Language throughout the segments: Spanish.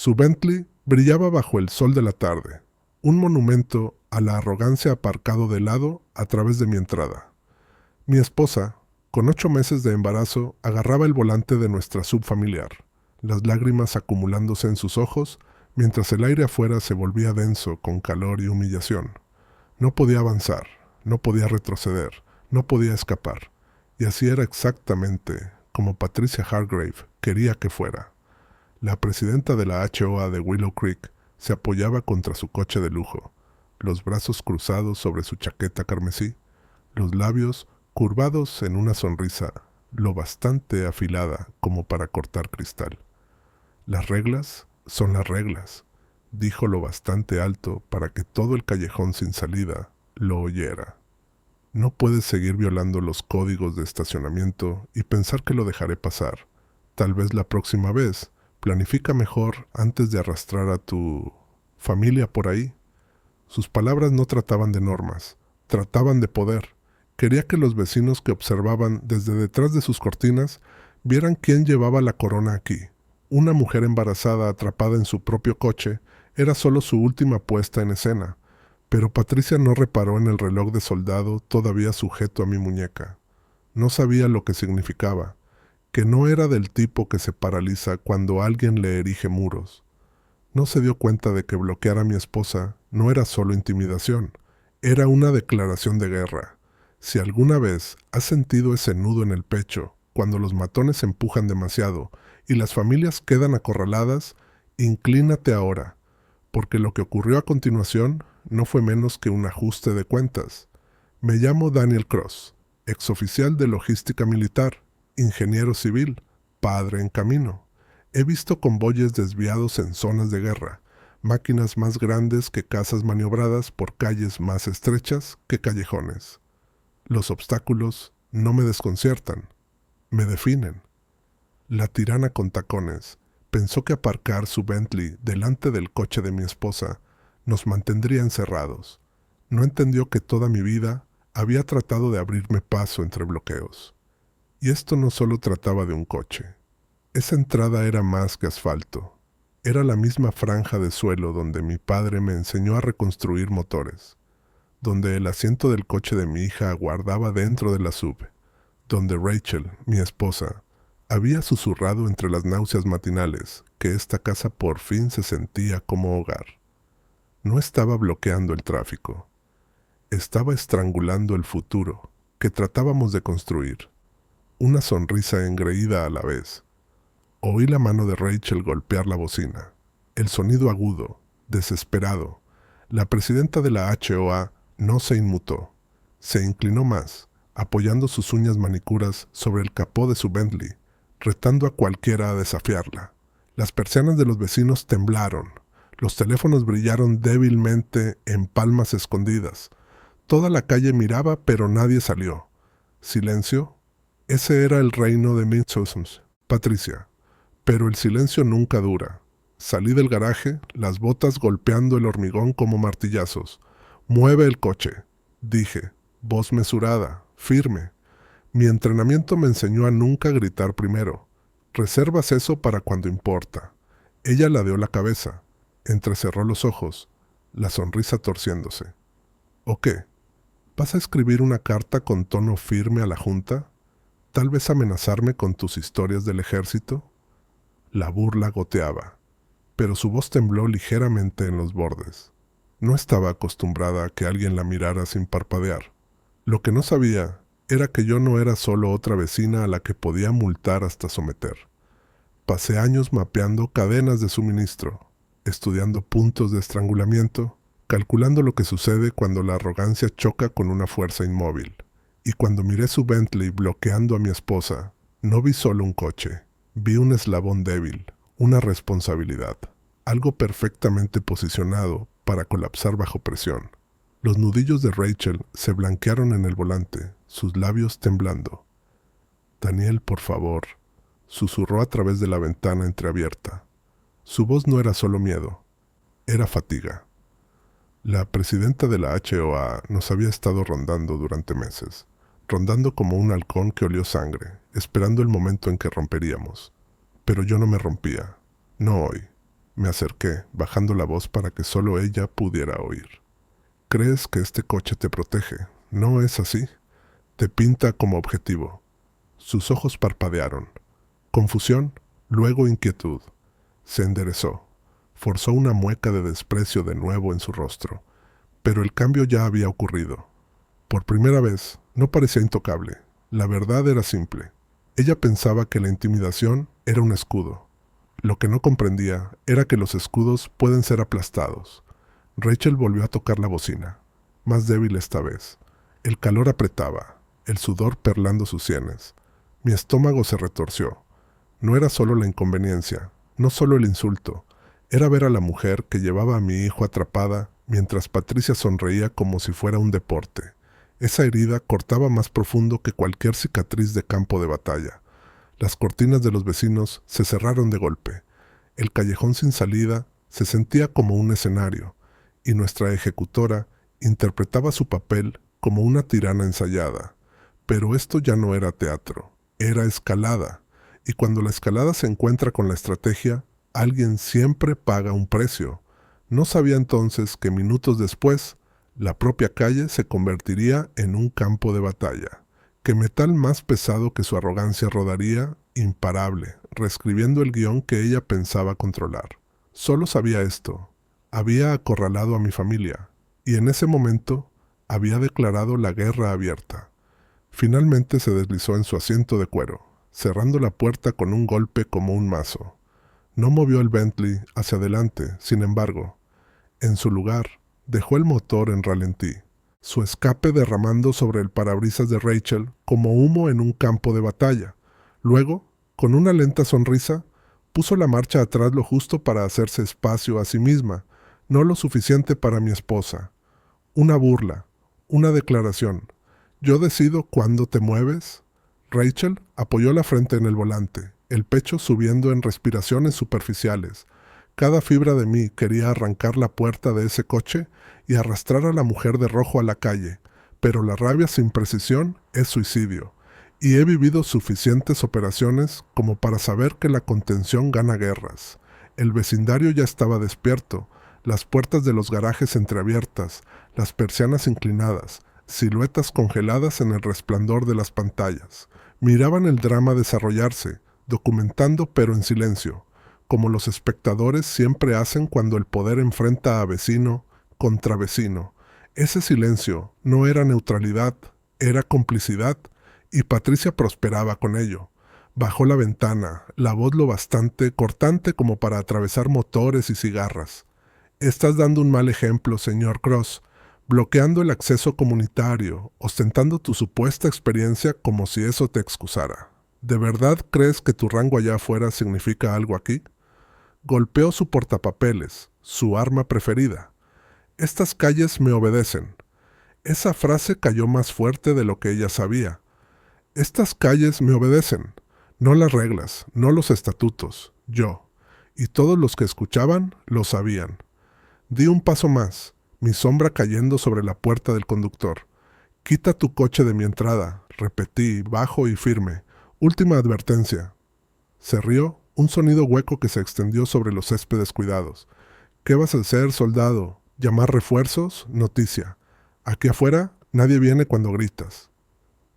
Su Bentley brillaba bajo el sol de la tarde, un monumento a la arrogancia aparcado de lado a través de mi entrada. Mi esposa, con 8 meses de embarazo, agarraba el volante de nuestra subfamiliar, las lágrimas acumulándose en sus ojos, mientras el aire afuera se volvía denso con calor y humillación. No podía avanzar, no podía retroceder, no podía escapar. Y así era exactamente como Patricia Hargrave quería que fuera. La presidenta de la HOA de Willow Creek se apoyaba contra su coche de lujo, los brazos cruzados sobre su chaqueta carmesí, los labios curvados en una sonrisa lo bastante afilada como para cortar cristal. Las reglas son las reglas, dijo lo bastante alto para que todo el callejón sin salida lo oyera. No puedes seguir violando los códigos de estacionamiento y pensar que lo dejaré pasar. Tal vez la próxima vez planifica mejor antes de arrastrar a tu familia por ahí. Sus palabras no trataban de normas, trataban de poder. Quería que los vecinos que observaban desde detrás de sus cortinas vieran quién llevaba la corona aquí. Una mujer embarazada atrapada en su propio coche era solo su última puesta en escena, pero Patricia no reparó en el reloj de soldado todavía sujeto a mi muñeca. No sabía lo que significaba, que no era del tipo que se paraliza cuando alguien le erige muros. No se dio cuenta de que bloquear a mi esposa no era solo intimidación, era una declaración de guerra. Si alguna vez has sentido ese nudo en el pecho, cuando los matones empujan demasiado y las familias quedan acorraladas, inclínate ahora, porque lo que ocurrió a continuación no fue menos que un ajuste de cuentas. Me llamo Daniel Cross, exoficial de logística militar, ingeniero civil, padre en camino. He visto convoyes desviados en zonas de guerra, máquinas más grandes que casas maniobradas por calles más estrechas que callejones. Los obstáculos no me desconciertan, me definen. La tirana con tacones pensó que aparcar su Bentley delante del coche de mi esposa nos mantendría encerrados. No entendió que toda mi vida había tratado de abrirme paso entre bloqueos. Y esto no solo trataba de un coche. Esa entrada era más que asfalto. Era la misma franja de suelo donde mi padre me enseñó a reconstruir motores, donde el asiento del coche de mi hija aguardaba dentro de la sub, donde Rachel, mi esposa, había susurrado entre las náuseas matinales que esta casa por fin se sentía como hogar. No estaba bloqueando el tráfico. Estaba estrangulando el futuro que tratábamos de construir. Una sonrisa engreída a la vez. Oí la mano de Rachel golpear la bocina. El sonido agudo, desesperado. La presidenta de la HOA no se inmutó. Se inclinó más, apoyando sus uñas manicuras sobre el capó de su Bentley, retando a cualquiera a desafiarla. Las persianas de los vecinos temblaron. Los teléfonos brillaron débilmente en palmas escondidas. Toda la calle miraba, pero nadie salió. Silencio. Ese era el reino de Midsommar, Patricia. Pero el silencio nunca dura. Salí del garaje, las botas golpeando el hormigón como martillazos. «Mueve el coche», dije, voz mesurada, firme. Mi entrenamiento me enseñó a nunca gritar primero. Reservas eso para cuando importa. Ella ladeó la cabeza, entrecerró los ojos, la sonrisa torciéndose. ¿O qué? ¿Vas a escribir una carta con tono firme a la Junta? ¿Tal vez amenazarme con tus historias del ejército? La burla goteaba, pero su voz tembló ligeramente en los bordes. No estaba acostumbrada a que alguien la mirara sin parpadear. Lo que no sabía era que yo no era solo otra vecina a la que podía multar hasta someter. Pasé años mapeando cadenas de suministro, estudiando puntos de estrangulamiento, calculando lo que sucede cuando la arrogancia choca con una fuerza inmóvil. Y cuando miré su Bentley bloqueando a mi esposa, no vi solo un coche, vi un eslabón débil, una responsabilidad, algo perfectamente posicionado para colapsar bajo presión. Los nudillos de Rachel se blanquearon en el volante, sus labios temblando. «Daniel, por favor», susurró a través de la ventana entreabierta. Su voz no era solo miedo, era fatiga. La presidenta de la HOA nos había estado rondando durante meses, rondando como un halcón que olió sangre, esperando el momento en que romperíamos. Pero yo no me rompía, no hoy. Me acerqué, bajando la voz para que solo ella pudiera oír. Crees que este coche te protege. No es así. Te pinta como objetivo. Sus ojos parpadearon. Confusión, luego inquietud. Se enderezó. Forzó una mueca de desprecio de nuevo en su rostro. Pero el cambio ya había ocurrido. Por primera vez, no parecía intocable. La verdad era simple. Ella pensaba que la intimidación era un escudo. Lo que no comprendía era que los escudos pueden ser aplastados. Rachel volvió a tocar la bocina, más débil esta vez. El calor apretaba, el sudor perlando sus sienes. Mi estómago se retorció. No era solo la inconveniencia, no solo el insulto. Era ver a la mujer que llevaba a mi hijo atrapada mientras Patricia sonreía como si fuera un deporte. Esa herida cortaba más profundo que cualquier cicatriz de campo de batalla. Las cortinas de los vecinos se cerraron de golpe. El callejón sin salida se sentía como un escenario, y nuestra ejecutora interpretaba su papel como una tirana ensayada. Pero esto ya no era teatro, era escalada, y cuando la escalada se encuentra con la estrategia, alguien siempre paga un precio. No sabía entonces que minutos después, la propia calle se convertiría en un campo de batalla, que metal más pesado que su arrogancia rodaría, imparable, reescribiendo el guión que ella pensaba controlar. Solo sabía esto. Había acorralado a mi familia, y en ese momento había declarado la guerra abierta. Finalmente se deslizó en su asiento de cuero, cerrando la puerta con un golpe como un mazo. No movió el Bentley hacia adelante, sin embargo. En su lugar, dejó el motor en ralentí, su escape derramando sobre el parabrisas de Rachel como humo en un campo de batalla. Luego, con una lenta sonrisa, puso la marcha atrás lo justo para hacerse espacio a sí misma, no lo suficiente para mi esposa. Una burla, una declaración. ¿Yo decido cuándo te mueves? Rachel apoyó la frente en el volante, el pecho subiendo en respiraciones superficiales. Cada fibra de mí quería arrancar la puerta de ese coche y arrastrar a la mujer de rojo a la calle, pero la rabia sin precisión es suicidio, y he vivido suficientes operaciones como para saber que la contención gana guerras. El vecindario ya estaba despierto, las puertas de los garajes entreabiertas, las persianas inclinadas, siluetas congeladas en el resplandor de las pantallas. Miraban el drama desarrollarse, documentando pero en silencio, como los espectadores siempre hacen cuando el poder enfrenta a vecino contra vecino. Ese silencio no era neutralidad, era complicidad, y Patricia prosperaba con ello. Bajó la ventana, la voz lo bastante cortante como para atravesar motores y cigarras. Estás dando un mal ejemplo, señor Cross, bloqueando el acceso comunitario, ostentando tu supuesta experiencia como si eso te excusara. ¿De verdad crees que tu rango allá afuera significa algo aquí? Golpeó su portapapeles, su arma preferida. Estas calles me obedecen. Esa frase cayó más fuerte de lo que ella sabía. Estas calles me obedecen. No las reglas, no los estatutos, yo. Y todos los que escuchaban lo sabían. Di un paso más, mi sombra cayendo sobre la puerta del conductor. Quita tu coche de mi entrada, repetí, bajo y firme. Última advertencia. Se rió, un sonido hueco que se extendió sobre los céspedes cuidados. ¿Qué vas a hacer, soldado? ¿Llamar refuerzos? Noticia. Aquí afuera, nadie viene cuando gritas.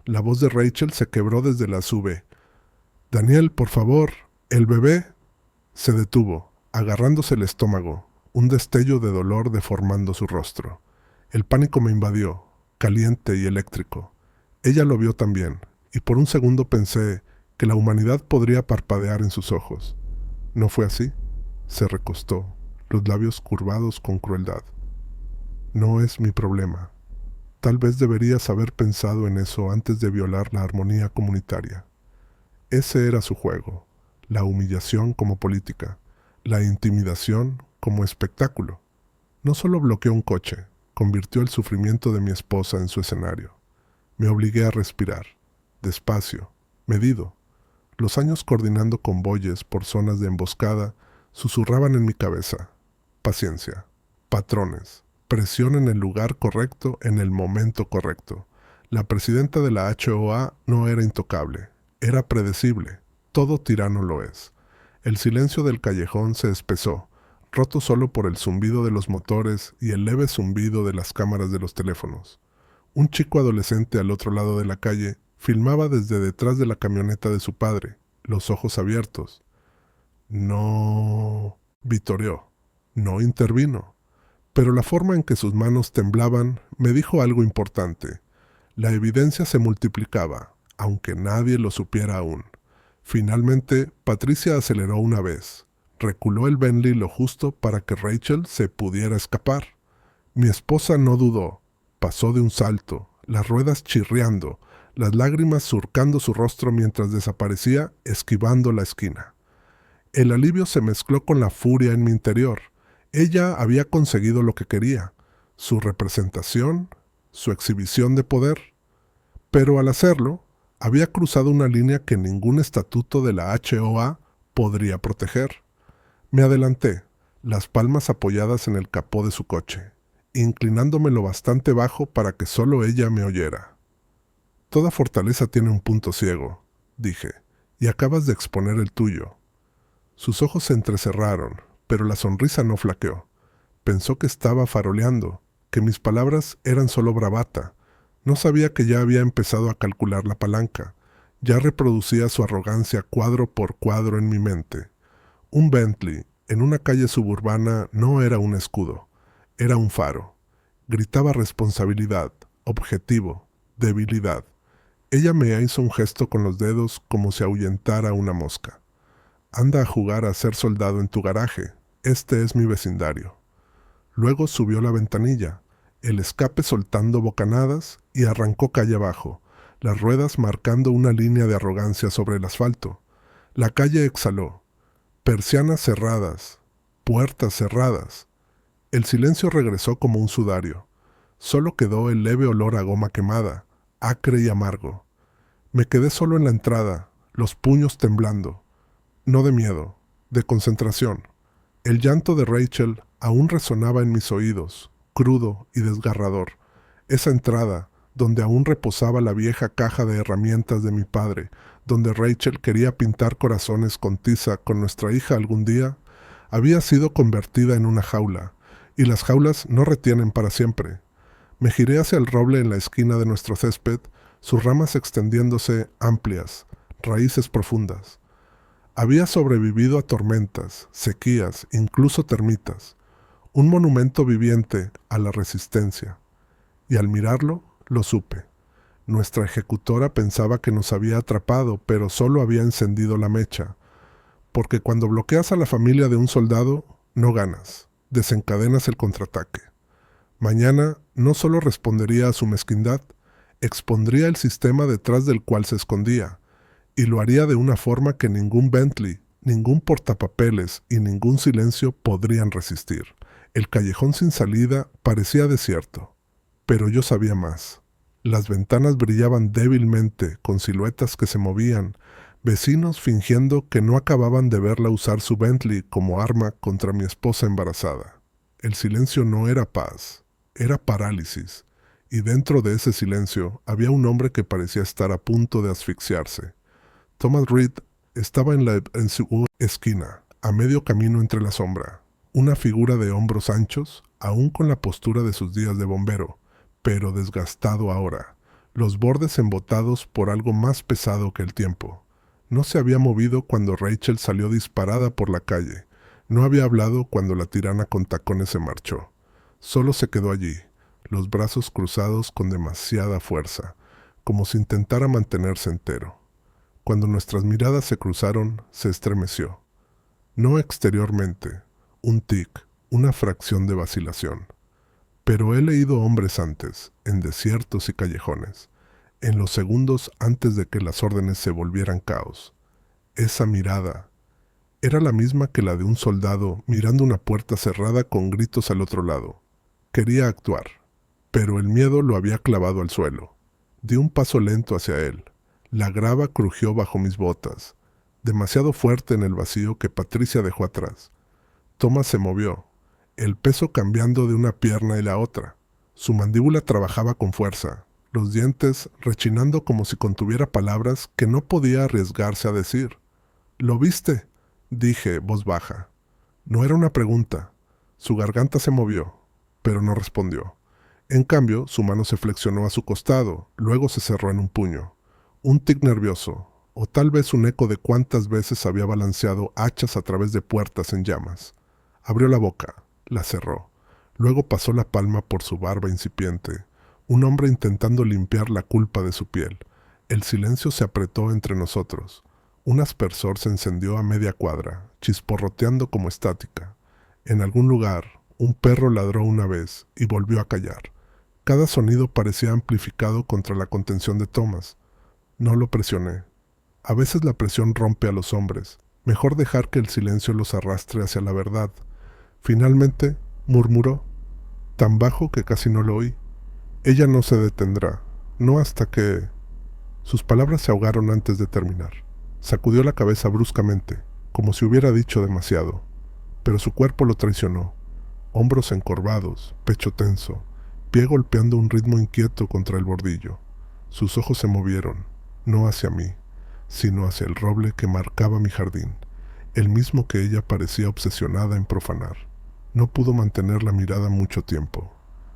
La voz de Rachel se quebró desde la SUV. Daniel, por favor, ¿el bebé? Se detuvo, agarrándose el estómago, un destello de dolor deformando su rostro. El pánico me invadió, caliente y eléctrico. Ella lo vio también, y por un segundo pensé que la humanidad podría parpadear en sus ojos. No fue así. Se recostó, los labios curvados con crueldad. No es mi problema. Tal vez deberías haber pensado en eso antes de violar la armonía comunitaria. Ese era su juego, la humillación como política, la intimidación como espectáculo. No solo bloqueó un coche, convirtió el sufrimiento de mi esposa en su escenario. Me obligué a respirar, despacio, medido. Los años coordinando convoyes por zonas de emboscada susurraban en mi cabeza. Paciencia, patrones, presión en el lugar correcto en el momento correcto. La presidenta de la HOA no era intocable, era predecible. Todo tirano lo es. El silencio del callejón se espesó, roto solo por el zumbido de los motores y el leve zumbido de las cámaras de los teléfonos. Un chico adolescente al otro lado de la calle filmaba desde detrás de la camioneta de su padre, los ojos abiertos. No, vitoreó. No intervino. Pero la forma en que sus manos temblaban me dijo algo importante. La evidencia se multiplicaba, aunque nadie lo supiera aún. Finalmente, Patricia aceleró una vez. Reculó el Bentley lo justo para que Rachel se pudiera escapar. Mi esposa no dudó. Pasó de un salto, las ruedas chirriando, las lágrimas surcando su rostro mientras desaparecía, esquivando la esquina. El alivio se mezcló con la furia en mi interior. Ella había conseguido lo que quería, su representación, su exhibición de poder. Pero al hacerlo, había cruzado una línea que ningún estatuto de la HOA podría proteger. Me adelanté, las palmas apoyadas en el capó de su coche, inclinándome lo bastante bajo para que solo ella me oyera. Toda fortaleza tiene un punto ciego, dije, y acabas de exponer el tuyo. Sus ojos se entrecerraron, pero la sonrisa no flaqueó. Pensó que estaba faroleando, que mis palabras eran solo bravata. No sabía que ya había empezado a calcular la palanca. Ya reproducía su arrogancia cuadro por cuadro en mi mente. Un Bentley, en una calle suburbana, no era un escudo. Era un faro. Gritaba responsabilidad, objetivo, debilidad. Ella me hizo un gesto con los dedos como si ahuyentara una mosca. Anda a jugar a ser soldado en tu garaje. Este es mi vecindario. Luego subió la ventanilla, el escape soltando bocanadas y arrancó calle abajo, las ruedas marcando una línea de arrogancia sobre el asfalto. La calle exhaló. Persianas cerradas, puertas cerradas. El silencio regresó como un sudario. Solo quedó el leve olor a goma quemada, acre y amargo. Me quedé solo en la entrada, los puños temblando. No de miedo, de concentración. El llanto de Rachel aún resonaba en mis oídos, crudo y desgarrador. Esa entrada, donde aún reposaba la vieja caja de herramientas de mi padre, donde Rachel quería pintar corazones con tiza con nuestra hija algún día, había sido convertida en una jaula, y las jaulas no retienen para siempre. Me giré hacia el roble en la esquina de nuestro césped, sus ramas extendiéndose amplias, raíces profundas. Había sobrevivido a tormentas, sequías, incluso termitas. Un monumento viviente a la resistencia. Y al mirarlo, lo supe. Nuestra ejecutora pensaba que nos había atrapado, pero solo había encendido la mecha. Porque cuando bloqueas a la familia de un soldado, no ganas, desencadenas el contraataque. Mañana no solo respondería a su mezquindad, expondría el sistema detrás del cual se escondía, y lo haría de una forma que ningún Bentley, ningún portapapeles y ningún silencio podrían resistir. El callejón sin salida parecía desierto, pero yo sabía más. Las ventanas brillaban débilmente con siluetas que se movían, vecinos fingiendo que no acababan de verla usar su Bentley como arma contra mi esposa embarazada. El silencio no era paz, era parálisis, y dentro de ese silencio había un hombre que parecía estar a punto de asfixiarse. Thomas Reed estaba en su esquina, a medio camino entre la sombra, una figura de hombros anchos, aún con la postura de sus días de bombero, pero desgastado ahora, los bordes embotados por algo más pesado que el tiempo. No se había movido cuando Rachel salió disparada por la calle, no había hablado cuando la tirana con tacones se marchó. Solo se quedó allí, los brazos cruzados con demasiada fuerza, como si intentara mantenerse entero. Cuando nuestras miradas se cruzaron, se estremeció. No exteriormente, un tic, una fracción de vacilación. Pero he leído hombres antes, en desiertos y callejones, en los segundos antes de que las órdenes se volvieran caos. Esa mirada era la misma que la de un soldado mirando una puerta cerrada con gritos al otro lado. Quería actuar, pero el miedo lo había clavado al suelo. Di un paso lento hacia él. La grava crujió bajo mis botas, demasiado fuerte en el vacío que Patricia dejó atrás. Thomas se movió, el peso cambiando de una pierna y la otra. Su mandíbula trabajaba con fuerza, los dientes rechinando como si contuviera palabras que no podía arriesgarse a decir. «¿Lo viste?», dije, voz baja. No era una pregunta. Su garganta se movió, pero no respondió. En cambio, su mano se flexionó a su costado, luego se cerró en un puño. Un tic nervioso, o tal vez un eco de cuántas veces había balanceado hachas a través de puertas en llamas. Abrió la boca, la cerró. Luego pasó la palma por su barba incipiente. Un hombre intentando limpiar la culpa de su piel. El silencio se apretó entre nosotros. Un aspersor se encendió a media cuadra, chisporroteando como estática. En algún lugar, un perro ladró una vez y volvió a callar. Cada sonido parecía amplificado contra la contención de Thomas. No lo presioné. A veces la presión rompe a los hombres. Mejor dejar que el silencio los arrastre hacia la verdad. Finalmente, murmuró, tan bajo que casi no lo oí. Ella no se detendrá, no hasta que... Sus palabras se ahogaron antes de terminar. Sacudió la cabeza bruscamente, como si hubiera dicho demasiado. Pero su cuerpo lo traicionó. Hombros encorvados, pecho tenso, pie golpeando un ritmo inquieto contra el bordillo. Sus ojos se movieron, no hacia mí, sino hacia el roble que marcaba mi jardín, el mismo que ella parecía obsesionada en profanar. No pudo mantener la mirada mucho tiempo.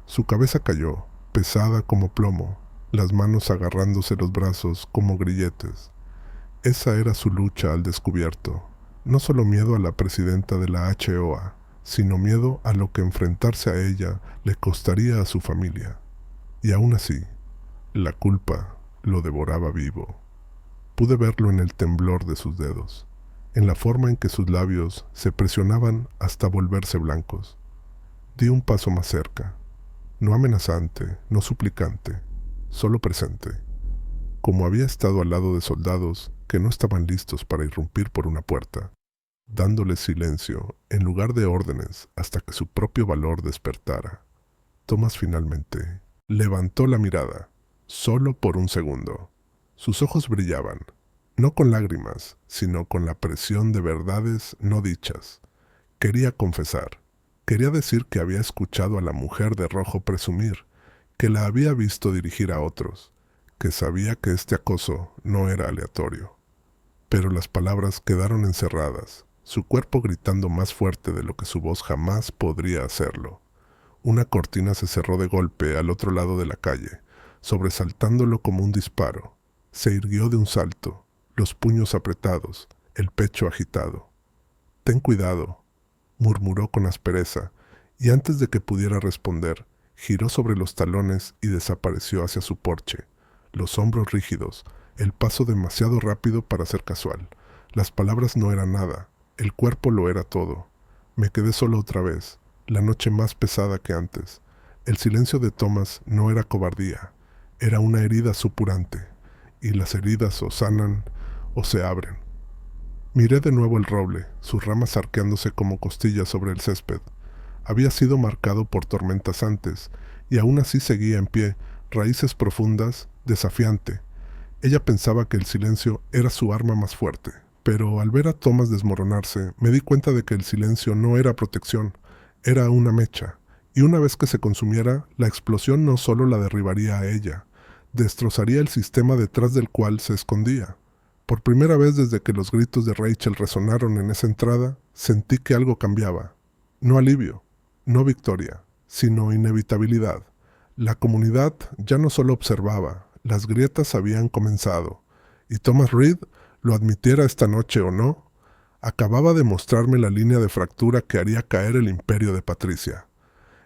Su cabeza cayó, pesada como plomo, las manos agarrándose los brazos como grilletes. Esa era su lucha al descubierto. No solo miedo a la presidenta de la HOA, sino miedo a lo que enfrentarse a ella le costaría a su familia. Y aún así, la culpa lo devoraba vivo. Pude verlo en el temblor de sus dedos, en la forma en que sus labios se presionaban hasta volverse blancos. Di un paso más cerca, no amenazante, no suplicante, solo presente, como había estado al lado de soldados que no estaban listos para irrumpir por una puerta, dándoles silencio en lugar de órdenes hasta que su propio valor despertara. Thomas finalmente levantó la mirada, solo por un segundo. Sus ojos brillaban, no con lágrimas, sino con la presión de verdades no dichas. Quería confesar, quería decir que había escuchado a la mujer de rojo presumir, que la había visto dirigir a otros, que sabía que este acoso no era aleatorio. Pero las palabras quedaron encerradas, su cuerpo gritando más fuerte de lo que su voz jamás podría hacerlo. Una cortina se cerró de golpe al otro lado de la calle, sobresaltándolo como un disparo. Se irguió de un salto, los puños apretados, el pecho agitado. «Ten cuidado», murmuró con aspereza, y antes de que pudiera responder, giró sobre los talones y desapareció hacia su porche. Los hombros rígidos, el paso demasiado rápido para ser casual. Las palabras no eran nada, el cuerpo lo era todo. Me quedé solo otra vez, la noche más pesada que antes. El silencio de Thomas no era cobardía, era una herida supurante, y las heridas o sanan o se abren. Miré de nuevo el roble, sus ramas arqueándose como costillas sobre el césped. Había sido marcado por tormentas antes, y aún así seguía en pie, raíces profundas, desafiante. Ella pensaba que el silencio era su arma más fuerte, pero al ver a Thomas desmoronarse, me di cuenta de que el silencio no era protección, era una mecha, y una vez que se consumiera, la explosión no solo la derribaría a ella, destrozaría el sistema detrás del cual se escondía. Por primera vez desde que los gritos de Rachel resonaron en esa entrada, sentí que algo cambiaba. No alivio, no victoria, sino inevitabilidad. La comunidad ya no solo observaba, las grietas habían comenzado, y Thomas Reed, lo admitiera esta noche o no, acababa de mostrarme la línea de fractura que haría caer el imperio de Patricia.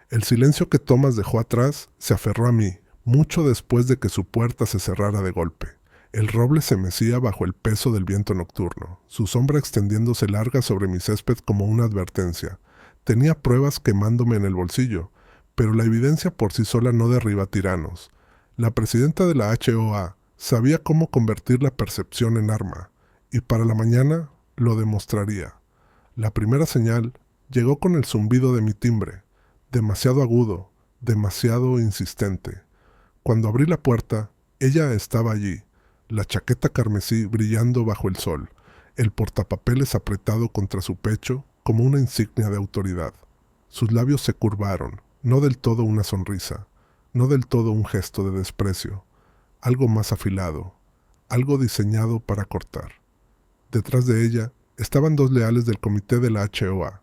El silencio que Thomas dejó atrás se aferró a mí, mucho después de que su puerta se cerrara de golpe. El roble se mecía bajo el peso del viento nocturno, su sombra extendiéndose larga sobre mi césped como una advertencia. Tenía pruebas quemándome en el bolsillo, pero la evidencia por sí sola no derriba tiranos. La presidenta de la HOA sabía cómo convertir la percepción en arma, y para la mañana lo demostraría. La primera señal llegó con el zumbido de mi timbre, demasiado agudo, demasiado insistente. Cuando abrí la puerta, ella estaba allí, la chaqueta carmesí brillando bajo el sol, el portapapeles apretado contra su pecho como una insignia de autoridad. Sus labios se curvaron, no del todo una sonrisa, no del todo un gesto de desprecio, algo más afilado, algo diseñado para cortar. Detrás de ella estaban dos leales del comité de la HOA,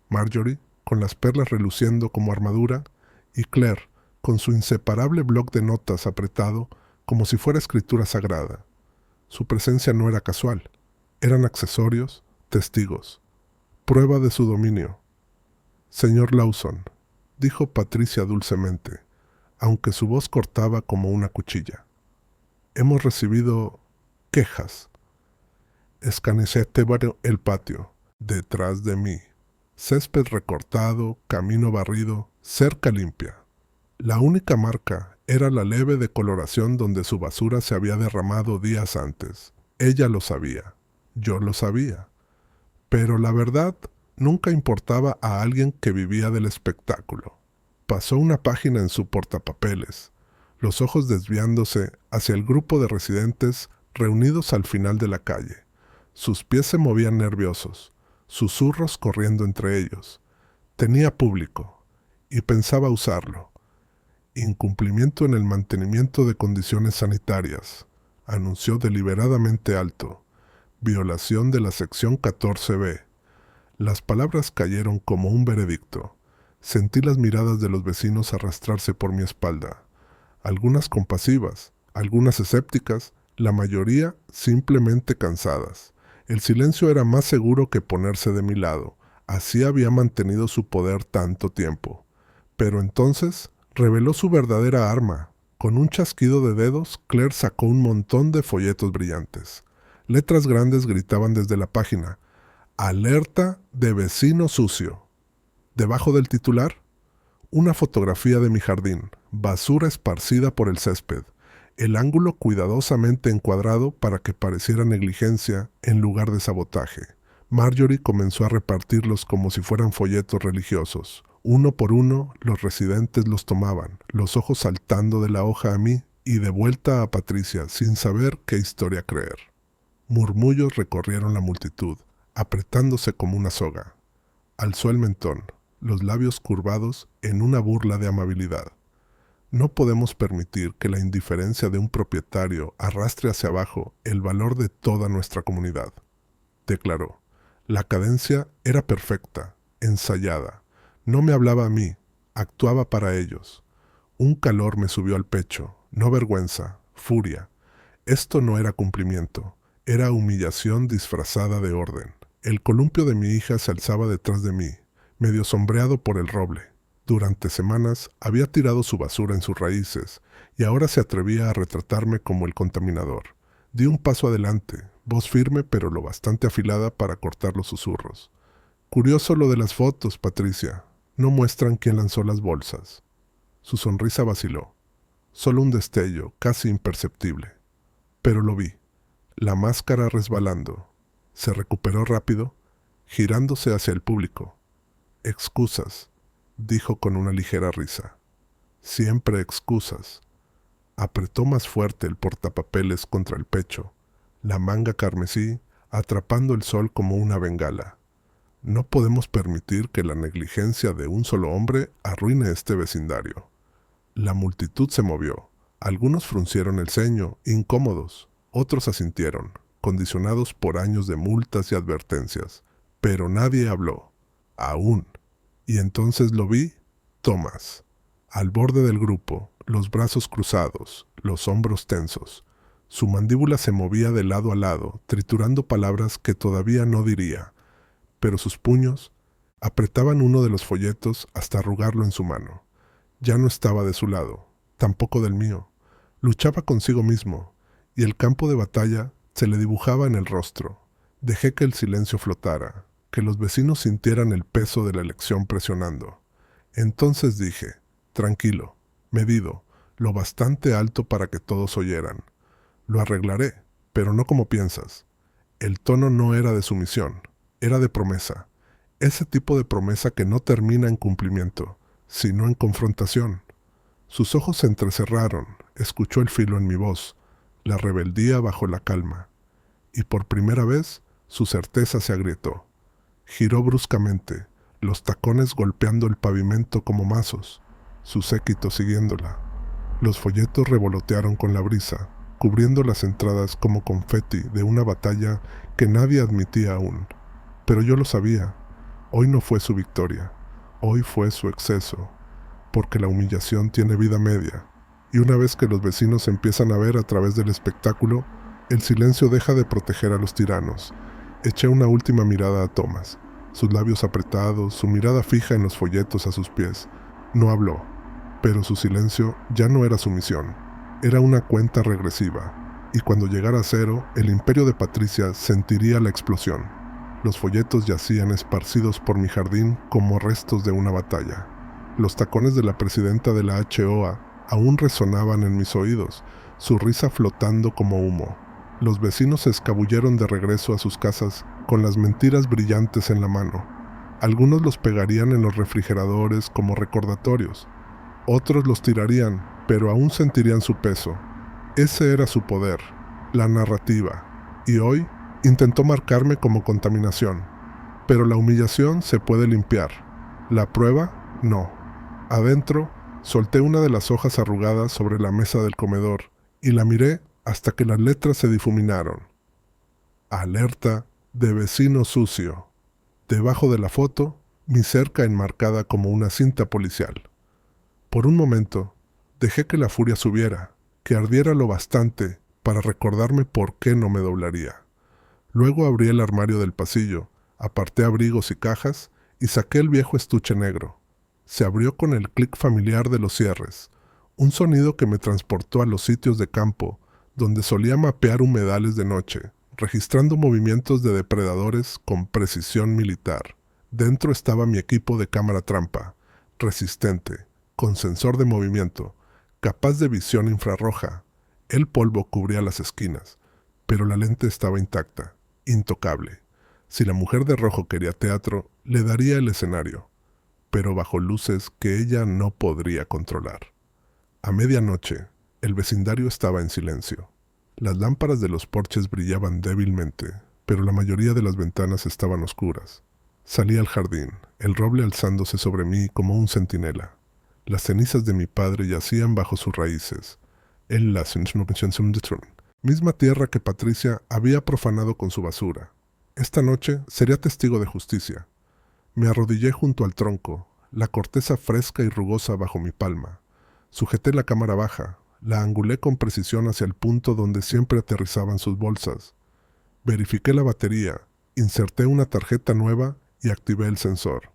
Marjorie, con las perlas reluciendo como armadura, y Claire, con su inseparable bloc de notas apretado como si fuera escritura sagrada. Su presencia no era casual, eran accesorios, testigos, prueba de su dominio. Señor Lawson, dijo Patricia dulcemente, aunque su voz cortaba como una cuchilla. Hemos recibido quejas. Escaneé el patio, detrás de mí. Césped recortado, camino barrido, cerca limpia. La única marca era la leve decoloración donde su basura se había derramado días antes. Ella lo sabía, yo lo sabía. Pero la verdad nunca importaba a alguien que vivía del espectáculo. Pasó una página en su portapapeles, los ojos desviándose hacia el grupo de residentes reunidos al final de la calle. Sus pies se movían nerviosos, susurros corriendo entre ellos. Tenía público, y pensaba usarlo. Incumplimiento en el mantenimiento de condiciones sanitarias, anunció deliberadamente alto. Violación de la sección 14B. Las palabras cayeron como un veredicto. Sentí las miradas de los vecinos arrastrarse por mi espalda. Algunas compasivas, algunas escépticas, la mayoría simplemente cansadas. El silencio era más seguro que ponerse de mi lado. Así había mantenido su poder tanto tiempo. Pero entonces reveló su verdadera arma. Con un chasquido de dedos, Claire sacó un montón de folletos brillantes. Letras grandes gritaban desde la página: «Alerta de vecino sucio». Debajo del titular, una fotografía de mi jardín, basura esparcida por el césped, el ángulo cuidadosamente encuadrado para que pareciera negligencia en lugar de sabotaje. Marjorie comenzó a repartirlos como si fueran folletos religiosos. Uno por uno, los residentes los tomaban, los ojos saltando de la hoja a mí y de vuelta a Patricia, sin saber qué historia creer. Murmullos recorrieron la multitud, apretándose como una soga. Alzó el mentón, los labios curvados en una burla de amabilidad. No podemos permitir que la indiferencia de un propietario arrastre hacia abajo el valor de toda nuestra comunidad, declaró. La cadencia era perfecta, ensayada. No me hablaba a mí, actuaba para ellos. Un calor me subió al pecho, no vergüenza, furia. Esto no era cumplimiento, era humillación disfrazada de orden. El columpio de mi hija se alzaba detrás de mí, medio sombreado por el roble. Durante semanas había tirado su basura en sus raíces y ahora se atrevía a retratarme como el contaminador. Di un paso adelante, voz firme pero lo bastante afilada para cortar los susurros. Curioso lo de las fotos, Patricia. No muestran quién lanzó las bolsas. Su sonrisa vaciló. Solo un destello, casi imperceptible. Pero lo vi. La máscara resbalando. Se recuperó rápido, girándose hacia el público. Excusas, dijo con una ligera risa. Siempre excusas. Apretó más fuerte el portapapeles contra el pecho, la manga carmesí atrapando el sol como una bengala. No podemos permitir que la negligencia de un solo hombre arruine este vecindario. La multitud se movió. Algunos fruncieron el ceño, incómodos. Otros asintieron, condicionados por años de multas y advertencias. Pero nadie habló. Aún. Y entonces lo vi, Thomas, al borde del grupo, los brazos cruzados, los hombros tensos. Su mandíbula se movía de lado a lado, triturando palabras que todavía no diría. Pero sus puños apretaban uno de los folletos hasta arrugarlo en su mano. Ya no estaba de su lado, tampoco del mío. Luchaba consigo mismo, y el campo de batalla se le dibujaba en el rostro. Dejé que el silencio flotara, que los vecinos sintieran el peso de la elección presionando. Entonces dije, tranquilo, medido, lo bastante alto para que todos oyeran. Lo arreglaré, pero no como piensas. El tono no era de sumisión, era de promesa. Ese tipo de promesa que no termina en cumplimiento, sino en confrontación. Sus ojos se entrecerraron, escuchó el filo en mi voz, la rebeldía bajo la calma. Y por primera vez, su certeza se agrietó. Giró bruscamente, los tacones golpeando el pavimento como mazos, su séquito siguiéndola. Los folletos revolotearon con la brisa, cubriendo las entradas como confeti de una batalla que nadie admitía aún. Pero yo lo sabía. Hoy no fue su victoria, hoy fue su exceso, porque la humillación tiene vida media, y una vez que los vecinos empiezan a ver a través del espectáculo, el silencio deja de proteger a los tiranos. Eché una última mirada a Thomas, sus labios apretados, su mirada fija en los folletos a sus pies. No habló, pero su silencio ya no era sumisión, era una cuenta regresiva, y cuando llegara a cero, el imperio de Patricia sentiría la explosión. Los folletos yacían esparcidos por mi jardín como restos de una batalla. Los tacones de la presidenta de la HOA aún resonaban en mis oídos, su risa flotando como humo. Los vecinos se escabulleron de regreso a sus casas con las mentiras brillantes en la mano. Algunos los pegarían en los refrigeradores como recordatorios. Otros los tirarían, pero aún sentirían su peso. Ese era su poder, la narrativa. Y hoy intentó marcarme como contaminación. Pero la humillación se puede limpiar. La prueba, no. Adentro, solté una de las hojas arrugadas sobre la mesa del comedor y la miré hasta que las letras se difuminaron. Alerta de vecino sucio. Debajo de la foto, mi cerca enmarcada como una cinta policial. Por un momento, dejé que la furia subiera, que ardiera lo bastante para recordarme por qué no me doblaría. Luego abrí el armario del pasillo, aparté abrigos y cajas y saqué el viejo estuche negro. Se abrió con el clic familiar de los cierres, un sonido que me transportó a los sitios de campo donde solía mapear humedales de noche, registrando movimientos de depredadores con precisión militar. Dentro estaba mi equipo de cámara trampa, resistente, con sensor de movimiento, capaz de visión infrarroja. El polvo cubría las esquinas, pero la lente estaba intacta, intocable. Si la mujer de rojo quería teatro, le daría el escenario, pero bajo luces que ella no podría controlar. A medianoche, el vecindario estaba en silencio. Las lámparas de los porches brillaban débilmente, pero la mayoría de las ventanas estaban oscuras. Salí al jardín, el roble alzándose sobre mí como un centinela. Las cenizas de mi padre yacían bajo sus raíces. Misma tierra que Patricia había profanado con su basura. Esta noche sería testigo de justicia. Me arrodillé junto al tronco, la corteza fresca y rugosa bajo mi palma. Sujeté la cámara baja, la angulé con precisión hacia el punto donde siempre aterrizaban sus bolsas. Verifiqué la batería, inserté una tarjeta nueva y activé el sensor.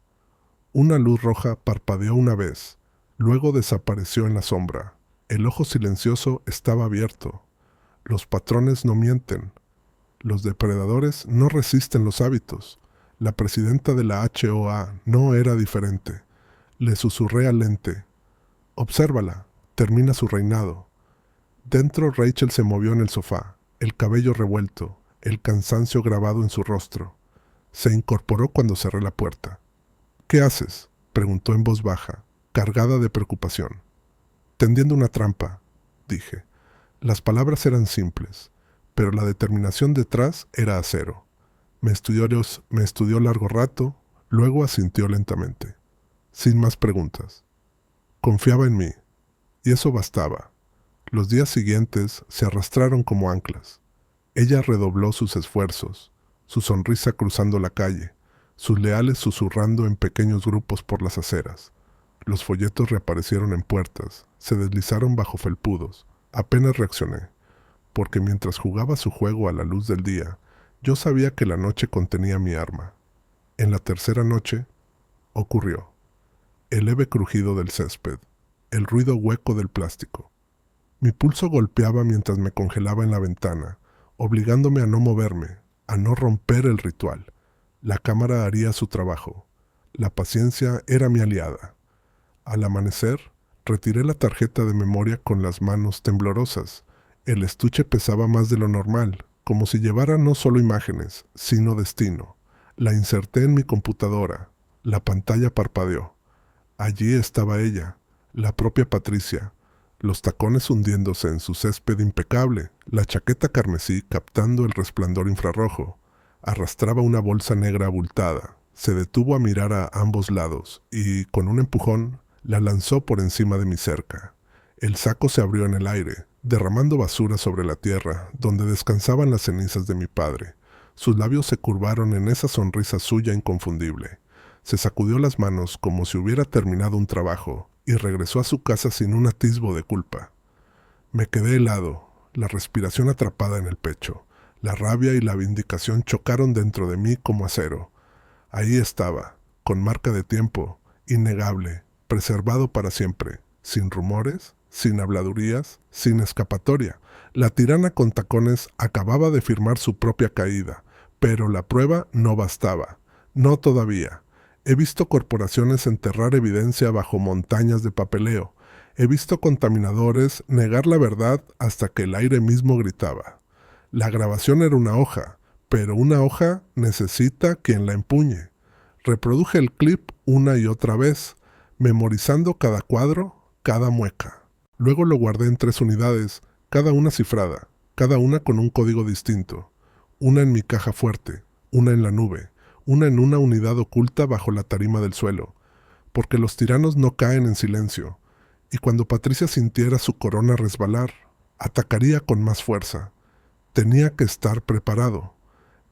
Una luz roja parpadeó una vez, luego desapareció en la sombra. El ojo silencioso estaba abierto. Los patrones no mienten. Los depredadores no resisten los hábitos. La presidenta de la HOA no era diferente. Le susurré al lente. Obsérvala, termina su reinado. Dentro Rachel se movió en el sofá, el cabello revuelto, el cansancio grabado en su rostro. Se incorporó cuando cerré la puerta. ¿Qué haces?, preguntó en voz baja, cargada de preocupación. Tendiendo una trampa, dije. Las palabras eran simples, pero la determinación detrás era acero. Me estudió largo rato, luego asintió lentamente, sin más preguntas. Confiaba en mí, y eso bastaba. Los días siguientes se arrastraron como anclas. Ella redobló sus esfuerzos, su sonrisa cruzando la calle, sus leales susurrando en pequeños grupos por las aceras. Los folletos reaparecieron en puertas, se deslizaron bajo felpudos. Apenas reaccioné, porque mientras jugaba su juego a la luz del día, yo sabía que la noche contenía mi arma. En la tercera noche, ocurrió. El leve crujido del césped, el ruido hueco del plástico. Mi pulso golpeaba mientras me congelaba en la ventana, obligándome a no moverme, a no romper el ritual. La cámara haría su trabajo. La paciencia era mi aliada. Al amanecer, retiré la tarjeta de memoria con las manos temblorosas. El estuche pesaba más de lo normal, como si llevara no solo imágenes, sino destino. La inserté en mi computadora. La pantalla parpadeó. Allí estaba ella, la propia Patricia, los tacones hundiéndose en su césped impecable, la chaqueta carmesí captando el resplandor infrarrojo. Arrastraba una bolsa negra abultada. Se detuvo a mirar a ambos lados y, con un empujón, la lanzó por encima de mi cerca. El saco se abrió en el aire, derramando basura sobre la tierra, donde descansaban las cenizas de mi padre. Sus labios se curvaron en esa sonrisa suya inconfundible. Se sacudió las manos como si hubiera terminado un trabajo y regresó a su casa sin un atisbo de culpa. Me quedé helado, la respiración atrapada en el pecho. La rabia y la vindicación chocaron dentro de mí como acero. Ahí estaba, con marca de tiempo, innegable, preservado para siempre, sin rumores, sin habladurías, sin escapatoria. La tirana con tacones acababa de firmar su propia caída, pero la prueba no bastaba. No todavía. He visto corporaciones enterrar evidencia bajo montañas de papeleo. He visto contaminadores negar la verdad hasta que el aire mismo gritaba. La grabación era una hoja, pero una hoja necesita quien la empuñe. Reproduje el clip una y otra vez, memorizando cada cuadro, cada mueca. Luego lo guardé en 3 unidades, cada una cifrada, cada una con un código distinto. Una en mi caja fuerte, una en la nube, una en una unidad oculta bajo la tarima del suelo, porque los tiranos no caen en silencio, y cuando Patricia sintiera su corona resbalar, atacaría con más fuerza. Tenía que estar preparado.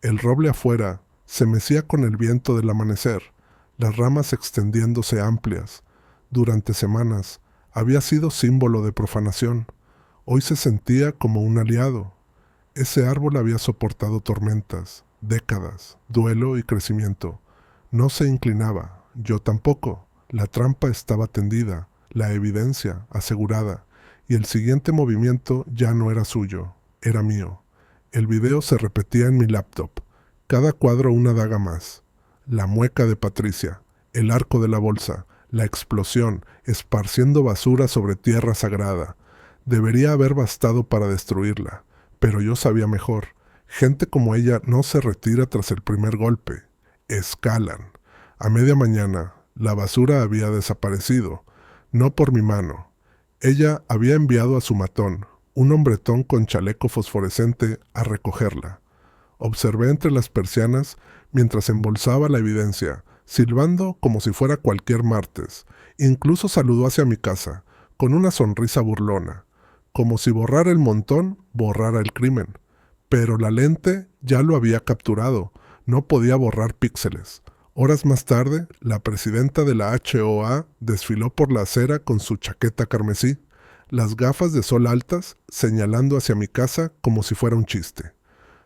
El roble afuera se mecía con el viento del amanecer, las ramas extendiéndose amplias. Durante semanas había sido símbolo de profanación. Hoy se sentía como un aliado. Ese árbol había soportado tormentas, décadas, duelo y crecimiento. No se inclinaba, yo tampoco. La trampa estaba tendida, la evidencia asegurada, y el siguiente movimiento ya no era suyo, era mío. El video se repetía en mi laptop, cada cuadro una daga más. La mueca de Patricia, el arco de la bolsa, la explosión, esparciendo basura sobre tierra sagrada. Debería haber bastado para destruirla, pero yo sabía mejor. Gente como ella no se retira tras el primer golpe. Escalan. A media mañana, la basura había desaparecido, no por mi mano. Ella había enviado a su matón, un hombretón con chaleco fosforescente, a recogerla. Observé entre las persianas mientras embolsaba la evidencia, silbando como si fuera cualquier martes. Incluso saludó hacia mi casa, con una sonrisa burlona, como si borrar el montón borrara el crimen. Pero la lente ya lo había capturado, no podía borrar píxeles. Horas más tarde, la presidenta de la HOA desfiló por la acera con su chaqueta carmesí, las gafas de sol altas, señalando hacia mi casa como si fuera un chiste.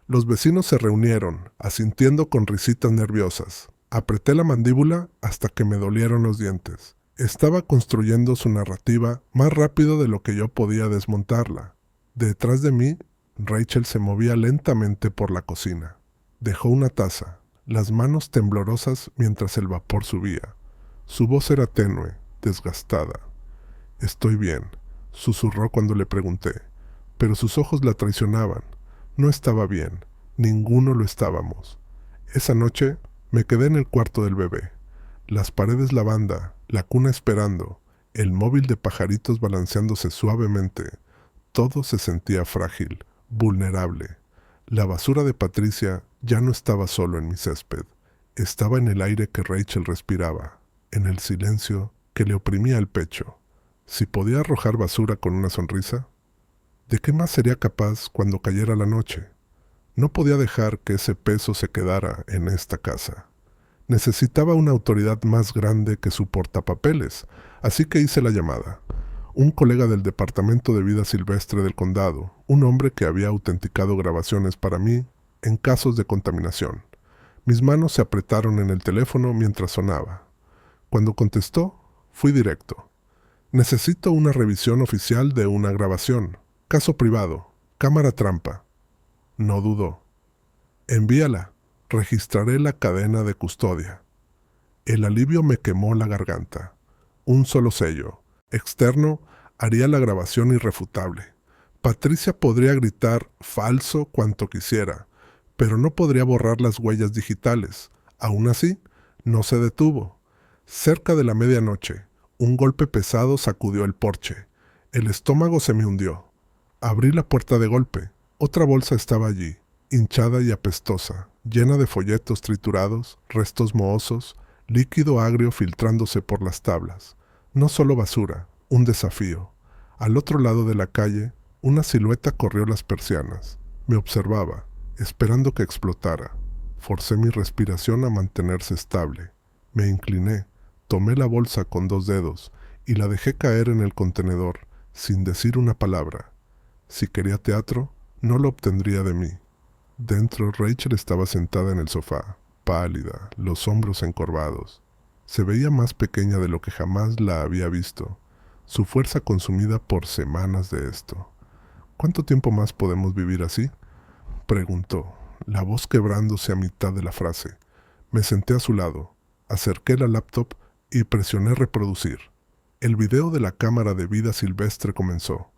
Los vecinos se reunieron, asintiendo con risitas nerviosas. Apreté la mandíbula hasta que me dolieron los dientes. Estaba construyendo su narrativa más rápido de lo que yo podía desmontarla. Detrás de mí, Rachel se movía lentamente por la cocina. Dejó una taza, las manos temblorosas mientras el vapor subía. Su voz era tenue, desgastada. «Estoy bien», susurró cuando le pregunté, pero sus ojos la traicionaban. No estaba bien, ninguno lo estábamos. Esa noche me quedé en el cuarto del bebé. Las paredes lavanda, la cuna esperando, el móvil de pajaritos balanceándose suavemente. Todo se sentía frágil, vulnerable. La basura de Patricia ya no estaba solo en mi césped. Estaba en el aire que Rachel respiraba, en el silencio que le oprimía el pecho. Si podía arrojar basura con una sonrisa, ¿de qué más sería capaz cuando cayera la noche? No podía dejar que ese peso se quedara en esta casa. Necesitaba una autoridad más grande que su portapapeles, así que hice la llamada. Un colega del Departamento de Vida Silvestre del condado, un hombre que había autenticado grabaciones para mí en casos de contaminación. Mis manos se apretaron en el teléfono mientras sonaba. Cuando contestó, fui directo. Necesito una revisión oficial de una grabación. Caso privado. Cámara trampa. No dudó. Envíala. Registraré la cadena de custodia. El alivio me quemó la garganta. Un solo sello. Externo haría la grabación irrefutable. Patricia podría gritar falso cuanto quisiera, pero no podría borrar las huellas digitales. Aún así, no se detuvo. Cerca de la medianoche, un golpe pesado sacudió el porche. El estómago se me hundió. Abrí la puerta de golpe. Otra bolsa estaba allí, hinchada y apestosa, llena de folletos triturados, restos mohosos, líquido agrio filtrándose por las tablas. No solo basura, un desafío. Al otro lado de la calle, una silueta corrió las persianas. Me observaba, esperando que explotara. Forcé mi respiración a mantenerse estable. Me incliné, tomé la bolsa con 2 dedos y la dejé caer en el contenedor, sin decir una palabra. Si quería teatro, no lo obtendría de mí. Dentro, Rachel estaba sentada en el sofá, pálida, los hombros encorvados. Se veía más pequeña de lo que jamás la había visto, su fuerza consumida por semanas de esto. ¿Cuánto tiempo más podemos vivir así?, preguntó, la voz quebrándose a mitad de la frase. Me senté a su lado, acerqué la laptop y presioné reproducir. El video de la cámara de vida silvestre comenzó.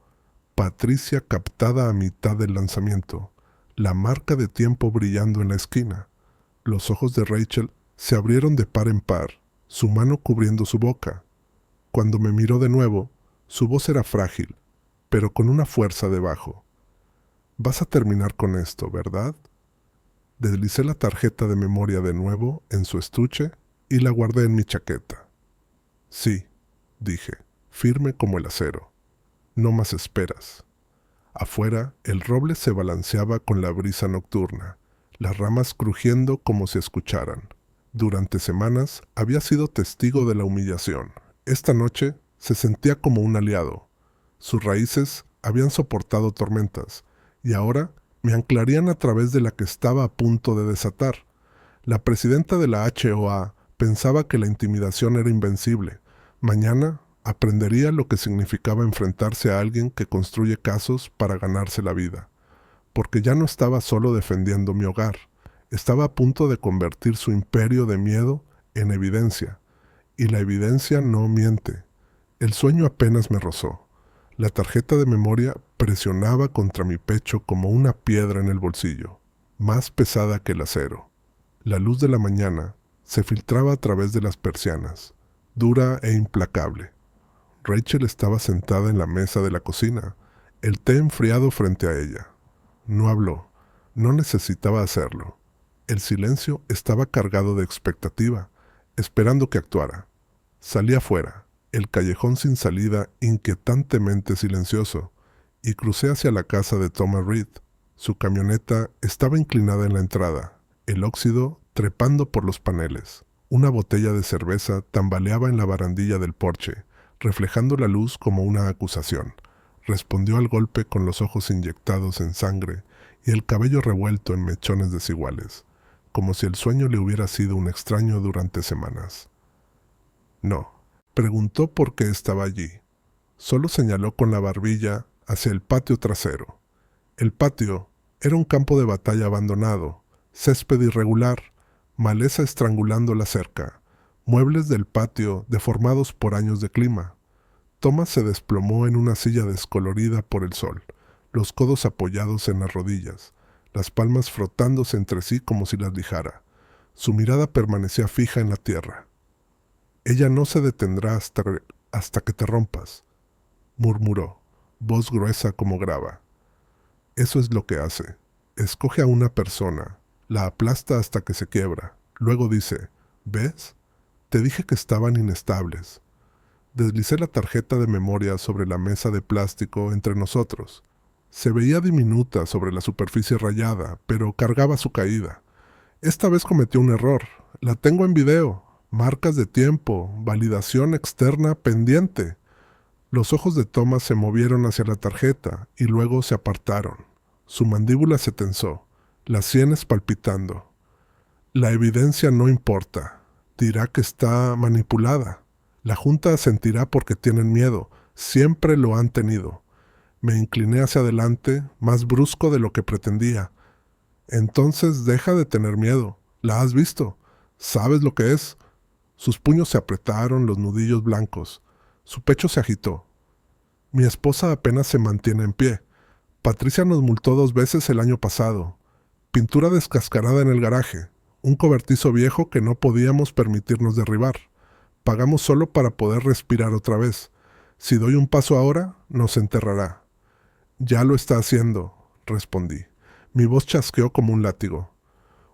Patricia captada a mitad del lanzamiento, la marca de tiempo brillando en la esquina. Los ojos de Rachel se abrieron de par en par, su mano cubriendo su boca. Cuando me miró de nuevo, su voz era frágil, pero con una fuerza debajo. Vas a terminar con esto, ¿verdad? Deslicé la tarjeta de memoria de nuevo en su estuche y la guardé en mi chaqueta. Sí, dije, firme como el acero. No más esperas. Afuera, el roble se balanceaba con la brisa nocturna, las ramas crujiendo como si escucharan. Durante semanas había sido testigo de la humillación. Esta noche se sentía como un aliado. Sus raíces habían soportado tormentas, y ahora me anclarían a través de la que estaba a punto de desatar. La presidenta de la HOA pensaba que la intimidación era invencible. Mañana aprendería lo que significaba enfrentarse a alguien que construye casos para ganarse la vida. Porque ya no estaba solo defendiendo mi hogar, estaba a punto de convertir su imperio de miedo en evidencia. Y la evidencia no miente. El sueño apenas me rozó. La tarjeta de memoria presionaba contra mi pecho como una piedra en el bolsillo, más pesada que el acero. La luz de la mañana se filtraba a través de las persianas, dura e implacable. Rachel estaba sentada en la mesa de la cocina, el té enfriado frente a ella. No habló, no necesitaba hacerlo. El silencio estaba cargado de expectativa, esperando que actuara. Salí afuera, el callejón sin salida inquietantemente silencioso, y crucé hacia la casa de Thomas Reed. Su camioneta estaba inclinada en la entrada, el óxido trepando por los paneles. Una botella de cerveza tambaleaba en la barandilla del porche, reflejando la luz como una acusación. Respondió al golpe con los ojos inyectados en sangre y el cabello revuelto en mechones desiguales, como si el sueño le hubiera sido un extraño durante semanas. No. Preguntó por qué estaba allí. Solo señaló con la barbilla hacia el patio trasero. El patio era un campo de batalla abandonado, césped irregular, maleza estrangulando la cerca, muebles del patio deformados por años de clima. Thomas se desplomó en una silla descolorida por el sol, los codos apoyados en las rodillas, las palmas frotándose entre sí como si las lijara. Su mirada permanecía fija en la tierra. Ella no se detendrá hasta que te rompas, murmuró, voz gruesa como grava. Eso es lo que hace. Escoge a una persona, la aplasta hasta que se quiebra. Luego dice, ¿ves? Te dije que estaban inestables. Deslicé la tarjeta de memoria sobre la mesa de plástico entre nosotros. Se veía diminuta sobre la superficie rayada, pero cargaba su caída. Esta vez cometió un error. La tengo en video. Marcas de tiempo, validación externa pendiente. Los ojos de Thomas se movieron hacia la tarjeta y luego se apartaron. Su mandíbula se tensó, las sienes palpitando. La evidencia no importa. Dirá que está manipulada. La Junta asentirá porque tienen miedo. Siempre lo han tenido. Me incliné hacia adelante, más brusco de lo que pretendía. Entonces deja de tener miedo. ¿La has visto? ¿Sabes lo que es? Sus puños se apretaron, los nudillos blancos. Su pecho se agitó. Mi esposa apenas se mantiene en pie. Patricia nos multó 2 veces el año pasado. Pintura descascarada en el garaje. Un cobertizo viejo que no podíamos permitirnos derribar. Pagamos solo para poder respirar otra vez. Si doy un paso ahora, nos enterrará. Ya lo está haciendo, respondí. Mi voz chasqueó como un látigo.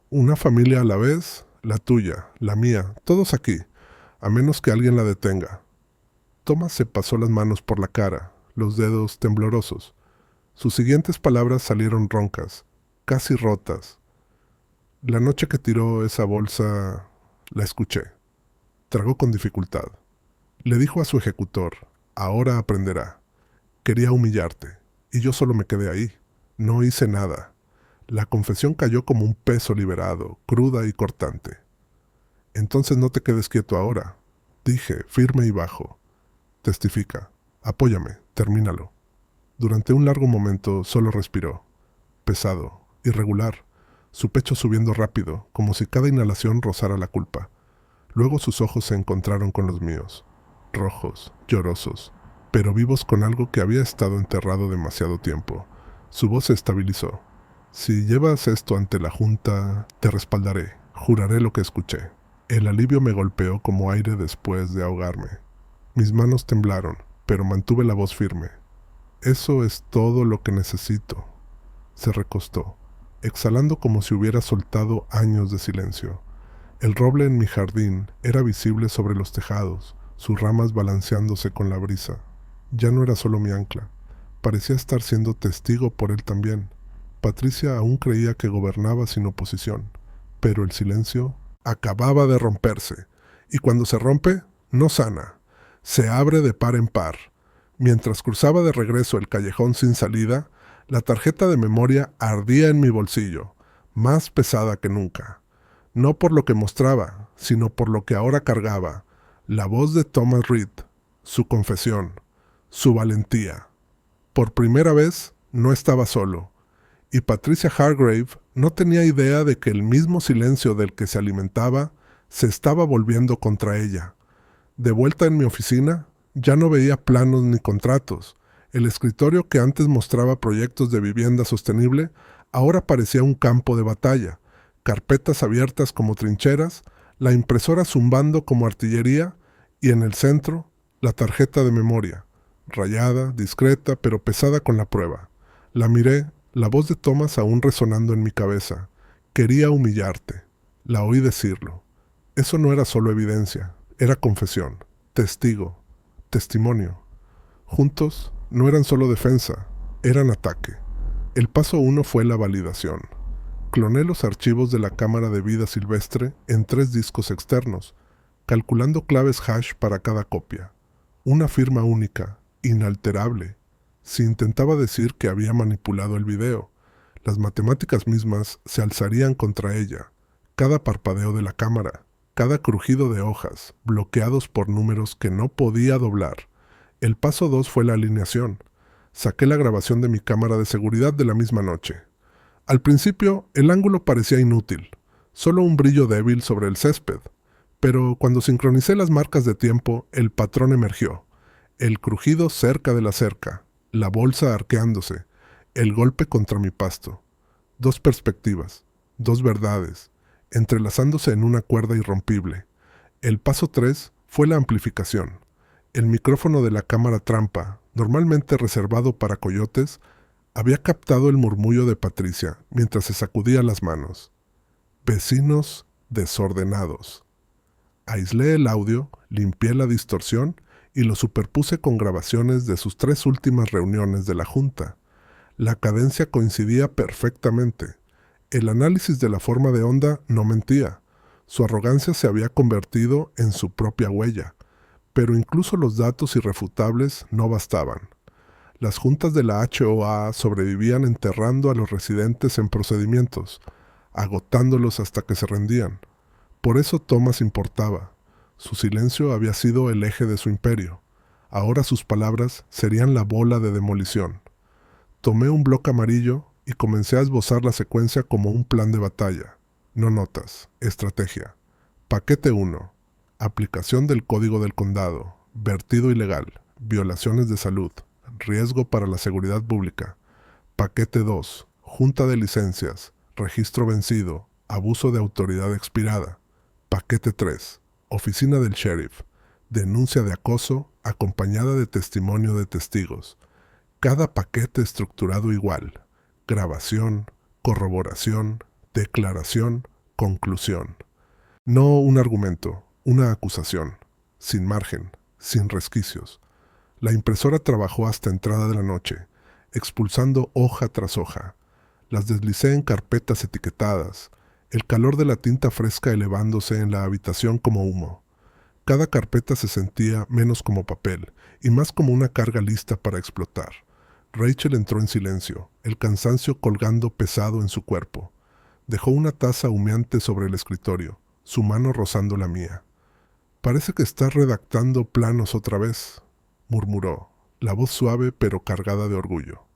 Una familia a la vez, la tuya, la mía, todos aquí, a menos que alguien la detenga. Thomas se pasó las manos por la cara, los dedos temblorosos. Sus siguientes palabras salieron roncas, casi rotas. La noche que tiró esa bolsa, la escuché. Tragó con dificultad. Le dijo a su ejecutor, ahora aprenderá. Quería humillarte, y yo solo me quedé ahí. No hice nada. La confesión cayó como un peso liberado, cruda y cortante. Entonces no te quedes quieto ahora, dije, firme y bajo. Testifica. Apóyame. Termínalo. Durante un largo momento solo respiró. Pesado, irregular, su pecho subiendo rápido, como si cada inhalación rozara la culpa. Luego sus ojos se encontraron con los míos, rojos, llorosos, pero vivos con algo que había estado enterrado demasiado tiempo. Su voz se estabilizó. Si llevas esto ante la Junta, te respaldaré. Juraré lo que escuché. El alivio me golpeó como aire después de ahogarme. Mis manos temblaron, pero mantuve la voz firme. Eso es todo lo que necesito. Se recostó, exhalando como si hubiera soltado años de silencio. El roble en mi jardín era visible sobre los tejados, sus ramas balanceándose con la brisa. Ya no era solo mi ancla. Parecía estar siendo testigo por él también. Patricia aún creía que gobernaba sin oposición, pero el silencio acababa de romperse, y cuando se rompe, no sana, se abre de par en par. Mientras cruzaba de regreso el callejón sin salida, la tarjeta de memoria ardía en mi bolsillo, más pesada que nunca. No por lo que mostraba, sino por lo que ahora cargaba, la voz de Thomas Reed, su confesión, su valentía. Por primera vez, no estaba solo, y Patricia Hargrave no tenía idea de que el mismo silencio del que se alimentaba se estaba volviendo contra ella. De vuelta en mi oficina, ya no veía planos ni contratos. El escritorio que antes mostraba proyectos de vivienda sostenible ahora parecía un campo de batalla, carpetas abiertas como trincheras, la impresora zumbando como artillería y en el centro, la tarjeta de memoria, rayada, discreta, pero pesada con la prueba. La miré, la voz de Thomas aún resonando en mi cabeza. Quería humillarte. La oí decirlo. Eso no era solo evidencia, era confesión, testigo, testimonio. Juntos no eran solo defensa, eran ataque. El paso 1 fue la validación. Cloné los archivos de la cámara de vida silvestre en 3 discos externos, calculando claves hash para cada copia. Una firma única, inalterable. Si intentaba decir que había manipulado el video, las matemáticas mismas se alzarían contra ella. Cada parpadeo de la cámara, cada crujido de hojas, bloqueados por números que no podía doblar. El paso 2 fue la alineación. Saqué la grabación de mi cámara de seguridad de la misma noche. Al principio, el ángulo parecía inútil, solo un brillo débil sobre el césped. Pero cuando sincronicé las marcas de tiempo, el patrón emergió. El crujido cerca de la cerca, la bolsa arqueándose, el golpe contra mi pasto. 2 perspectivas, 2 verdades, entrelazándose en una cuerda irrompible. El paso 3 fue la amplificación. El micrófono de la cámara trampa, normalmente reservado para coyotes, había captado el murmullo de Patricia mientras se sacudía las manos. Vecinos desordenados. Aislé el audio, limpié la distorsión y lo superpuse con grabaciones de sus 3 últimas reuniones de la Junta. La cadencia coincidía perfectamente. El análisis de la forma de onda no mentía. Su arrogancia se había convertido en su propia huella. Pero incluso los datos irrefutables no bastaban. Las juntas de la HOA sobrevivían enterrando a los residentes en procedimientos, agotándolos hasta que se rendían. Por eso Thomas importaba. Su silencio había sido el eje de su imperio. Ahora sus palabras serían la bola de demolición. Tomé un bloc amarillo y comencé a esbozar la secuencia como un plan de batalla. No notas, estrategia. Paquete 1. Aplicación del Código del Condado. Vertido ilegal. Violaciones de salud. Riesgo para la seguridad pública. Paquete 2. Junta de licencias. Registro vencido. Abuso de autoridad expirada. Paquete 3. Oficina del sheriff. Denuncia de acoso acompañada de testimonio de testigos. Cada paquete estructurado igual. Grabación, corroboración, declaración, conclusión. No un argumento, una acusación. Sin margen, sin resquicios. La impresora trabajó hasta entrada de la noche, expulsando hoja tras hoja. Las deslicé en carpetas etiquetadas, el calor de la tinta fresca elevándose en la habitación como humo. Cada carpeta se sentía menos como papel y más como una carga lista para explotar. Rachel entró en silencio, el cansancio colgando pesado en su cuerpo. Dejó una taza humeante sobre el escritorio, su mano rozando la mía. «Parece que estás redactando planos otra vez», murmuró, la voz suave pero cargada de orgullo.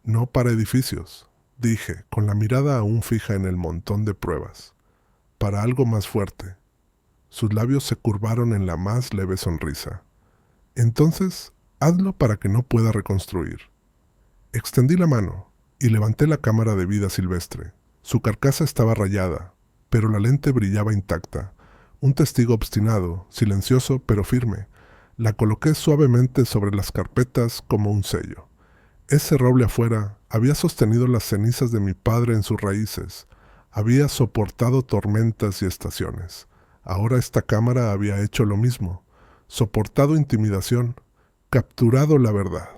«No para edificios», dije, con la mirada aún fija en el montón de pruebas. «Para algo más fuerte». Sus labios se curvaron en la más leve sonrisa. «Entonces, hazlo para que no pueda reconstruir». Extendí la mano y levanté la cámara de vida silvestre. Su carcasa estaba rayada, pero la lente brillaba intacta. Un testigo obstinado, silencioso pero firme. La coloqué suavemente sobre las carpetas como un sello. Ese roble afuera había sostenido las cenizas de mi padre en sus raíces. Había soportado tormentas y estaciones. Ahora esta cámara había hecho lo mismo. Soportado intimidación, capturado la verdad.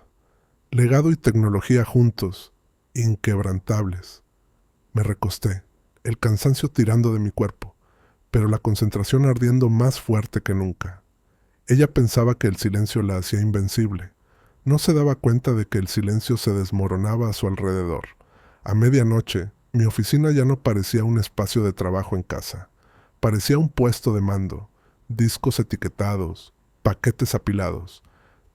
Legado y tecnología juntos, inquebrantables. Me recosté, el cansancio tirando de mi cuerpo, pero la concentración ardiendo más fuerte que nunca. Ella pensaba que el silencio la hacía invencible. No se daba cuenta de que el silencio se desmoronaba a su alrededor. A medianoche, mi oficina ya no parecía un espacio de trabajo en casa. Parecía un puesto de mando, discos etiquetados, paquetes apilados,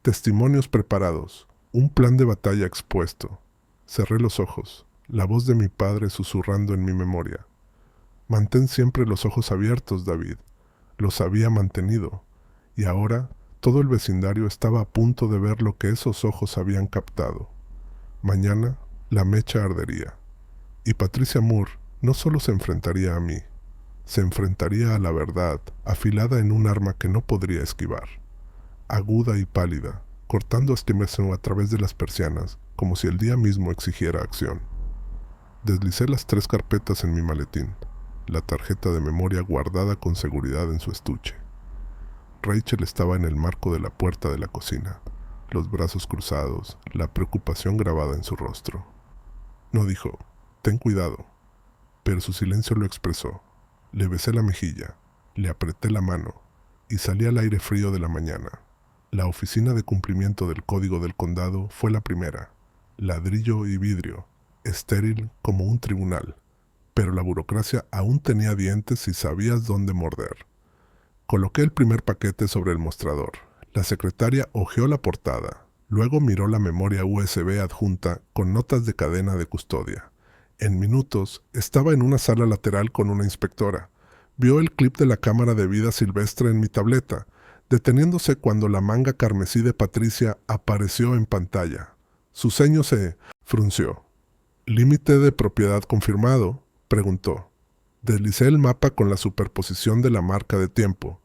testimonios preparados, un plan de batalla expuesto. Cerré los ojos, la voz de mi padre susurrando en mi memoria. «Mantén siempre los ojos abiertos, David». Los había mantenido, y ahora todo el vecindario estaba a punto de ver lo que esos ojos habían captado. Mañana la mecha ardería, y Patricia Moore no solo se enfrentaría a mí, se enfrentaría a la verdad, afilada en un arma que no podría esquivar. Aguda y pálida, cortando esquemeseno a través de las persianas, como si el día mismo exigiera acción. Deslicé las 3 carpetas en mi maletín, la tarjeta de memoria guardada con seguridad en su estuche. Rachel estaba en el marco de la puerta de la cocina, los brazos cruzados, la preocupación grabada en su rostro. No dijo, «Ten cuidado», pero su silencio lo expresó. Le besé la mejilla, le apreté la mano y salí al aire frío de la mañana. La oficina de cumplimiento del Código del Condado fue la primera, ladrillo y vidrio, estéril como un tribunal, pero la burocracia aún tenía dientes y sabías dónde morder. Coloqué el primer paquete sobre el mostrador. La secretaria hojeó la portada, luego miró la memoria USB adjunta con notas de cadena de custodia. En minutos estaba en una sala lateral con una inspectora. Vio el clip de la cámara de vida silvestre en mi tableta, deteniéndose cuando la manga carmesí de Patricia apareció en pantalla. Su ceño se frunció. «¿Límite de propiedad confirmado?», preguntó. Deslicé el mapa con la superposición de la marca de tiempo.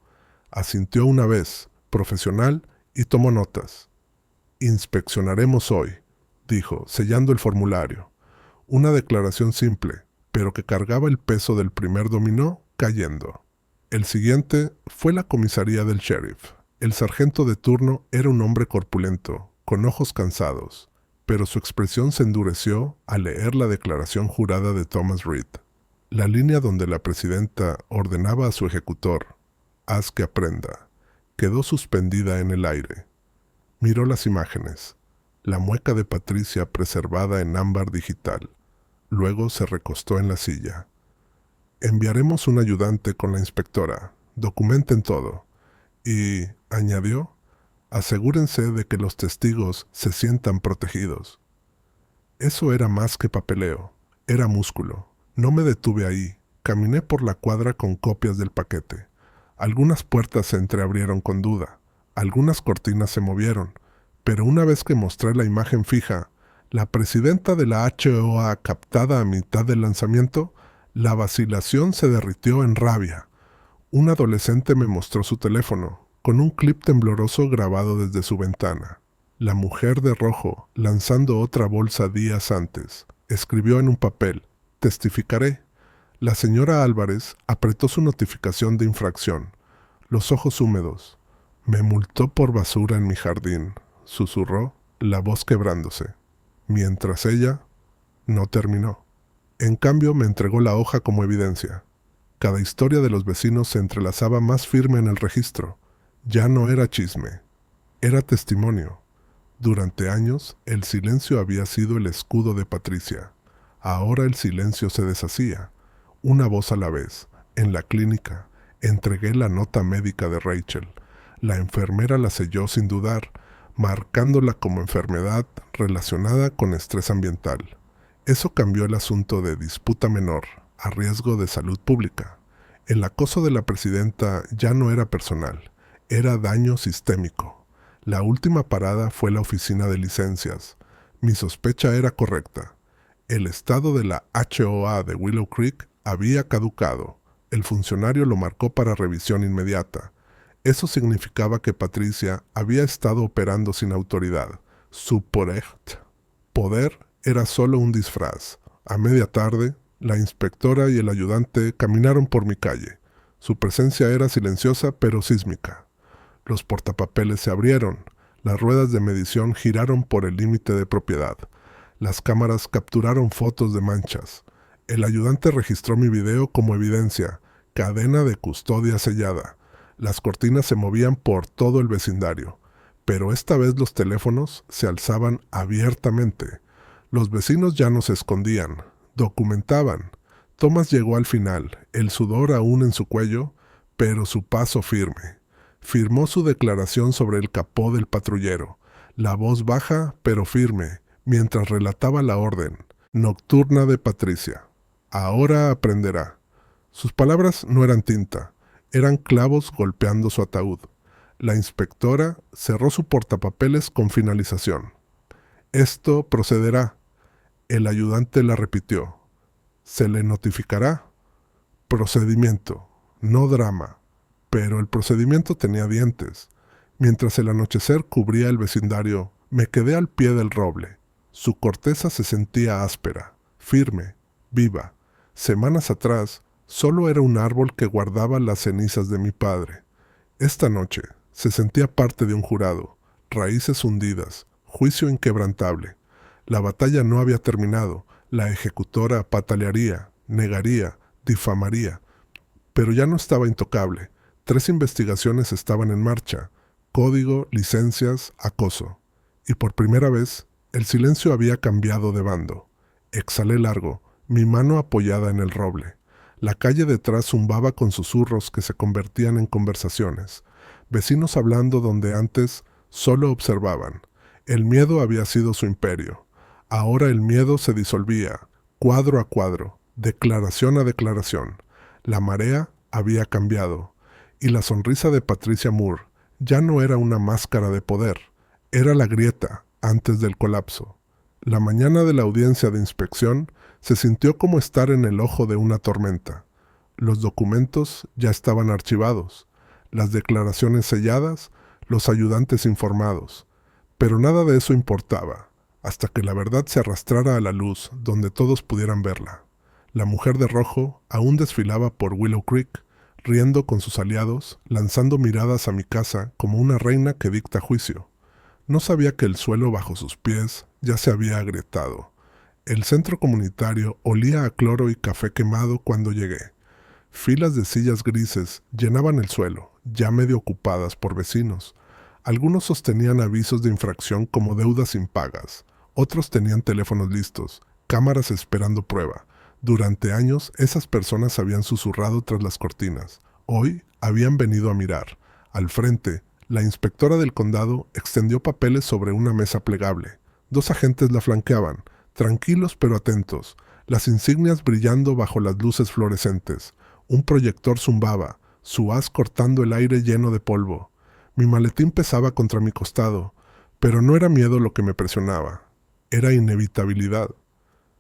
Asintió una vez, profesional, y tomó notas. «Inspeccionaremos hoy», dijo, sellando el formulario. Una declaración simple, pero que cargaba el peso del primer dominó cayendo. El siguiente fue la comisaría del sheriff. El sargento de turno era un hombre corpulento, con ojos cansados, pero su expresión se endureció al leer la declaración jurada de Thomas Reed. La línea donde la presidenta ordenaba a su ejecutor, «haz que aprenda», quedó suspendida en el aire. Miró las imágenes, la mueca de Patricia preservada en ámbar digital. Luego se recostó en la silla. «Enviaremos un ayudante con la inspectora. Documenten todo». Y, añadió, «asegúrense de que los testigos se sientan protegidos». Eso era más que papeleo, era músculo. No me detuve ahí. Caminé por la cuadra con copias del paquete. Algunas puertas se entreabrieron con duda. Algunas cortinas se movieron. Pero una vez que mostré la imagen fija, la presidenta de la HOA captada a mitad del lanzamiento, la vacilación se derritió en rabia. Un adolescente me mostró su teléfono, con un clip tembloroso grabado desde su ventana. La mujer de rojo, lanzando otra bolsa días antes, escribió en un papel, «Testificaré». La señora Álvarez apretó su notificación de infracción, los ojos húmedos. «Me multó por basura en mi jardín», susurró, la voz quebrándose, mientras ella no terminó. En cambio, me entregó la hoja como evidencia. Cada historia de los vecinos se entrelazaba más firme en el registro. Ya no era chisme, era testimonio. Durante años, el silencio había sido el escudo de Patricia. Ahora el silencio se deshacía. Una voz a la vez. En la clínica, entregué la nota médica de Rachel. La enfermera la selló sin dudar, marcándola como enfermedad relacionada con estrés ambiental. Eso cambió el asunto de disputa menor a riesgo de salud pública. El acoso de la presidenta ya no era personal, era daño sistémico. La última parada fue la oficina de licencias. Mi sospecha era correcta. El estado de la HOA de Willow Creek había caducado. El funcionario lo marcó para revisión inmediata. Eso significaba que Patricia había estado operando sin autoridad. Su poder era solo un disfraz. A media tarde, la inspectora y el ayudante caminaron por mi calle. Su presencia era silenciosa pero sísmica. Los portapapeles se abrieron. Las ruedas de medición giraron por el límite de propiedad. Las cámaras capturaron fotos de manchas. El ayudante registró mi video como evidencia. Cadena de custodia sellada. Las cortinas se movían por todo el vecindario. Pero esta vez los teléfonos se alzaban abiertamente. Los vecinos ya no se escondían. Documentaban. Thomas llegó al final, el sudor aún en su cuello, pero su paso firme. Firmó su declaración sobre el capó del patrullero, la voz baja pero firme, mientras relataba la orden nocturna de Patricia. Ahora aprenderá. Sus palabras no eran tinta, eran clavos golpeando su ataúd. La inspectora cerró su portapapeles con finalización. Esto procederá. El ayudante la repitió. Se le notificará. Procedimiento, no drama. Pero el procedimiento tenía dientes. Mientras el anochecer cubría el vecindario, me quedé al pie del roble. Su corteza se sentía áspera, firme, viva. Semanas atrás, solo era un árbol que guardaba las cenizas de mi padre. Esta noche, se sentía parte de un jurado, raíces hundidas, juicio inquebrantable. La batalla no había terminado, la ejecutora patalearía, negaría, difamaría. Pero ya no estaba intocable. 3 investigaciones estaban en marcha: código, licencias, acoso. Y por primera vez, el silencio había cambiado de bando. Exhalé largo, mi mano apoyada en el roble. La calle detrás zumbaba con susurros que se convertían en conversaciones. Vecinos hablando donde antes solo observaban. El miedo había sido su imperio. Ahora el miedo se disolvía, cuadro a cuadro, declaración a declaración. La marea había cambiado, y la sonrisa de Patricia Moore ya no era una máscara de poder, era la grieta antes del colapso. La mañana de la audiencia de inspección se sintió como estar en el ojo de una tormenta. Los documentos ya estaban archivados, las declaraciones selladas, los ayudantes informados. Pero nada de eso importaba, hasta que la verdad se arrastrara a la luz donde todos pudieran verla. La mujer de rojo aún desfilaba por Willow Creek, riendo con sus aliados, lanzando miradas a mi casa como una reina que dicta juicio. No sabía que el suelo bajo sus pies ya se había agrietado. El centro comunitario olía a cloro y café quemado cuando llegué. Filas de sillas grises llenaban el suelo, ya medio ocupadas por vecinos. Algunos sostenían avisos de infracción como deudas impagas. Otros tenían teléfonos listos, cámaras esperando prueba. Durante años, esas personas habían susurrado tras las cortinas. Hoy habían venido a mirar. Al frente, la inspectora del condado extendió papeles sobre una mesa plegable. 2 agentes la flanqueaban, tranquilos pero atentos, las insignias brillando bajo las luces fluorescentes. Un proyector zumbaba, su haz cortando el aire lleno de polvo. Mi maletín pesaba contra mi costado, pero no era miedo lo que me presionaba. Era inevitabilidad.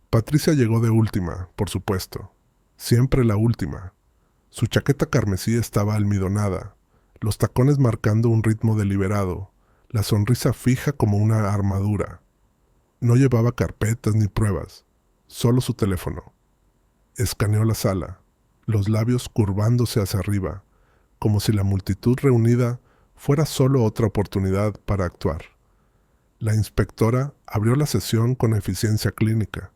Patricia llegó de última, por supuesto. Siempre la última. Su chaqueta carmesí estaba almidonada, los tacones marcando un ritmo deliberado, la sonrisa fija como una armadura. No llevaba carpetas ni pruebas, solo su teléfono. Escaneó la sala, los labios curvándose hacia arriba, como si la multitud reunida fuera solo otra oportunidad para actuar. La inspectora abrió la sesión con eficiencia clínica.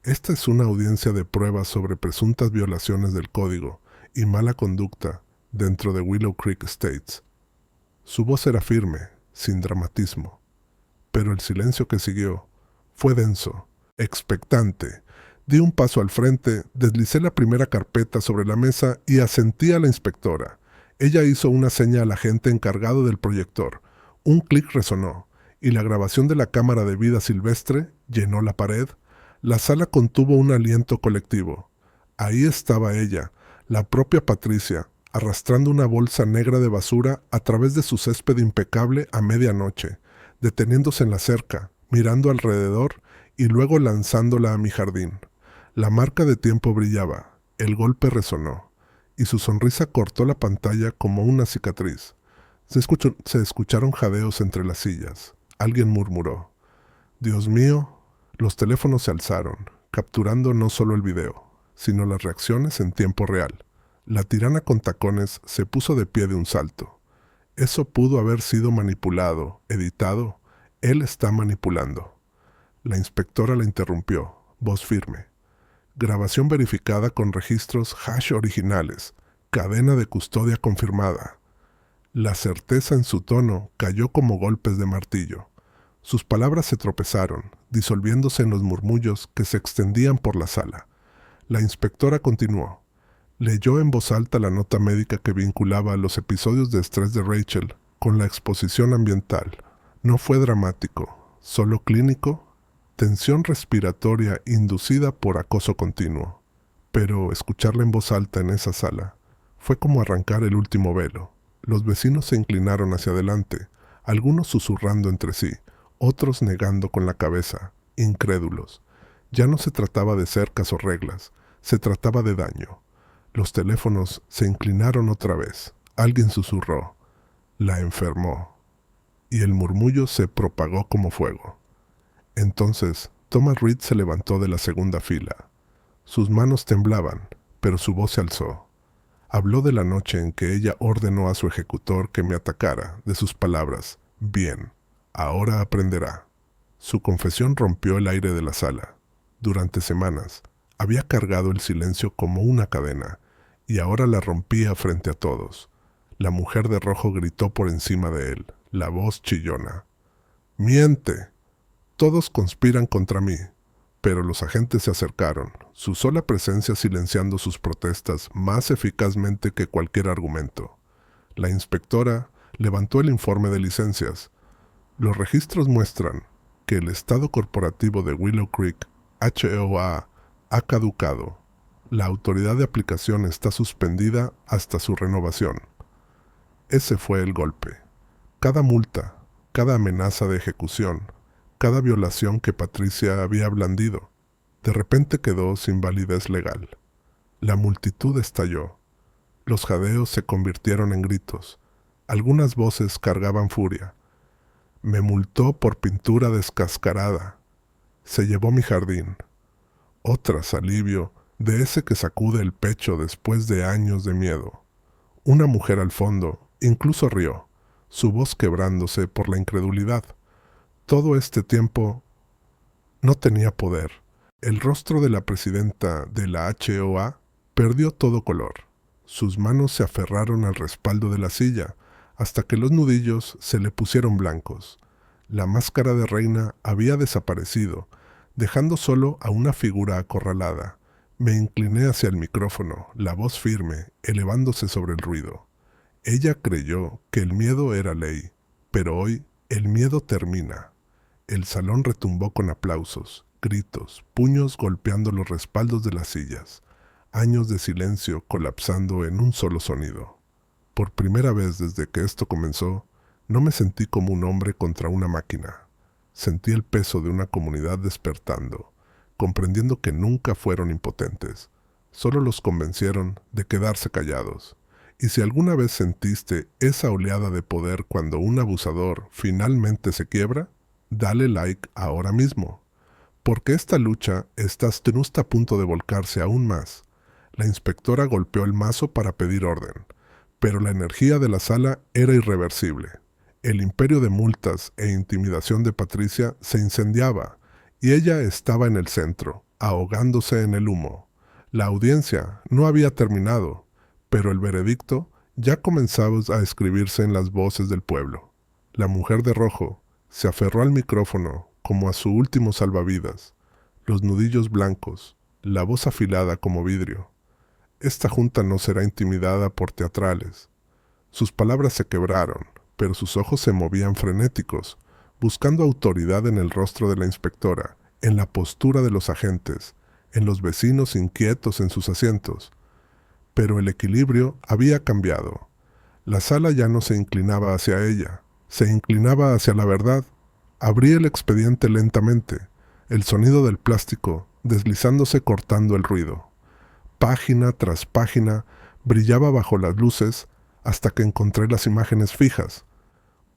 Esta es una audiencia de pruebas sobre presuntas violaciones del código y mala conducta dentro de Willow Creek Estates. Su voz era firme, sin dramatismo. Pero el silencio que siguió fue denso, expectante. Di un paso al frente, deslicé la primera carpeta sobre la mesa y asentí a la inspectora. Ella hizo una seña al agente encargado del proyector. Un clic resonó, y la grabación de la cámara de vida silvestre llenó la pared. La sala contuvo un aliento colectivo. Ahí estaba ella, la propia Patricia, arrastrando una bolsa negra de basura a través de su césped impecable a medianoche, deteniéndose en la cerca, mirando alrededor y luego lanzándola a mi jardín. La marca de tiempo brillaba, el golpe resonó, y su sonrisa cortó la pantalla como una cicatriz. Se escucharon jadeos entre las sillas. Alguien murmuró: «Dios mío». Los teléfonos se alzaron, capturando no solo el video, sino las reacciones en tiempo real. La tirana con tacones se puso de pie de un salto. Eso pudo haber sido manipulado, editado. Él está manipulando. La inspectora la interrumpió, voz firme. Grabación verificada con registros hash originales. Cadena de custodia confirmada. La certeza en su tono cayó como golpes de martillo. Sus palabras se tropezaron, disolviéndose en los murmullos que se extendían por la sala. La inspectora continuó. Leyó en voz alta la nota médica que vinculaba los episodios de estrés de Rachel con la exposición ambiental. No fue dramático, solo clínico, tensión respiratoria inducida por acoso continuo. Pero escucharla en voz alta en esa sala fue como arrancar el último velo. Los vecinos se inclinaron hacia adelante, algunos susurrando entre sí, otros negando con la cabeza, incrédulos. Ya no se trataba de cercas o reglas, se trataba de daño. Los teléfonos se inclinaron otra vez. Alguien susurró: «La enfermó». Y el murmullo se propagó como fuego. Entonces, Thomas Reed se levantó de la segunda fila. Sus manos temblaban, pero su voz se alzó. Habló de la noche en que ella ordenó a su ejecutor que me atacara, de sus palabras: «Bien, ahora aprenderá». Su confesión rompió el aire de la sala. Durante semanas, había cargado el silencio como una cadena, y ahora la rompía frente a todos. La mujer de rojo gritó por encima de él, la voz chillona: «¡Miente! Todos conspiran contra mí». Pero los agentes se acercaron, su sola presencia silenciando sus protestas más eficazmente que cualquier argumento. La inspectora levantó el informe de licencias. Los registros muestran que el estado corporativo de Willow Creek, HOA, ha caducado. La autoridad de aplicación está suspendida hasta su renovación. Ese fue el golpe. Cada multa, cada amenaza de ejecución, cada violación que Patricia había blandido, de repente quedó sin validez legal. La multitud estalló. Los jadeos se convirtieron en gritos. Algunas voces cargaban furia. «Me multó por pintura descascarada. Se llevó mi jardín». Otras, alivio, de ese que sacude el pecho después de años de miedo. Una mujer al fondo incluso rió, su voz quebrándose por la incredulidad. Todo este tiempo no tenía poder. El rostro de la presidenta de la HOA perdió todo color. Sus manos se aferraron al respaldo de la silla hasta que los nudillos se le pusieron blancos. La máscara de reina había desaparecido, dejando solo a una figura acorralada. Me incliné hacia el micrófono, la voz firme, elevándose sobre el ruido. Ella creyó que el miedo era ley, pero hoy el miedo termina. El salón retumbó con aplausos, gritos, puños golpeando los respaldos de las sillas, años de silencio colapsando en un solo sonido. Por primera vez desde que esto comenzó, no me sentí como un hombre contra una máquina. Sentí el peso de una comunidad despertando, comprendiendo que nunca fueron impotentes, solo los convencieron de quedarse callados. Y si alguna vez sentiste esa oleada de poder cuando un abusador finalmente se quiebra, dale like ahora mismo, porque esta lucha está a punto de volcarse aún más. La inspectora golpeó el mazo para pedir orden, pero la energía de la sala era irreversible. El imperio de multas e intimidación de Patricia se incendiaba, y ella estaba en el centro, ahogándose en el humo. La audiencia no había terminado, pero el veredicto Ya comenzaba a escribirse en las voces del pueblo. La mujer de rojo se aferró al micrófono como a su último salvavidas, los nudillos blancos, la voz afilada como vidrio. Esta junta no será intimidada por teatrales. Sus palabras se quebraron, pero sus ojos se movían frenéticos, buscando autoridad en el rostro de la inspectora, en la postura de los agentes, en los vecinos inquietos en sus asientos. Pero el equilibrio había cambiado. La sala ya no se inclinaba hacia ella, se inclinaba hacia la verdad. Abrí el expediente lentamente, el sonido del plástico deslizándose cortando el ruido. Página tras página brillaba bajo las luces hasta que encontré las imágenes fijas.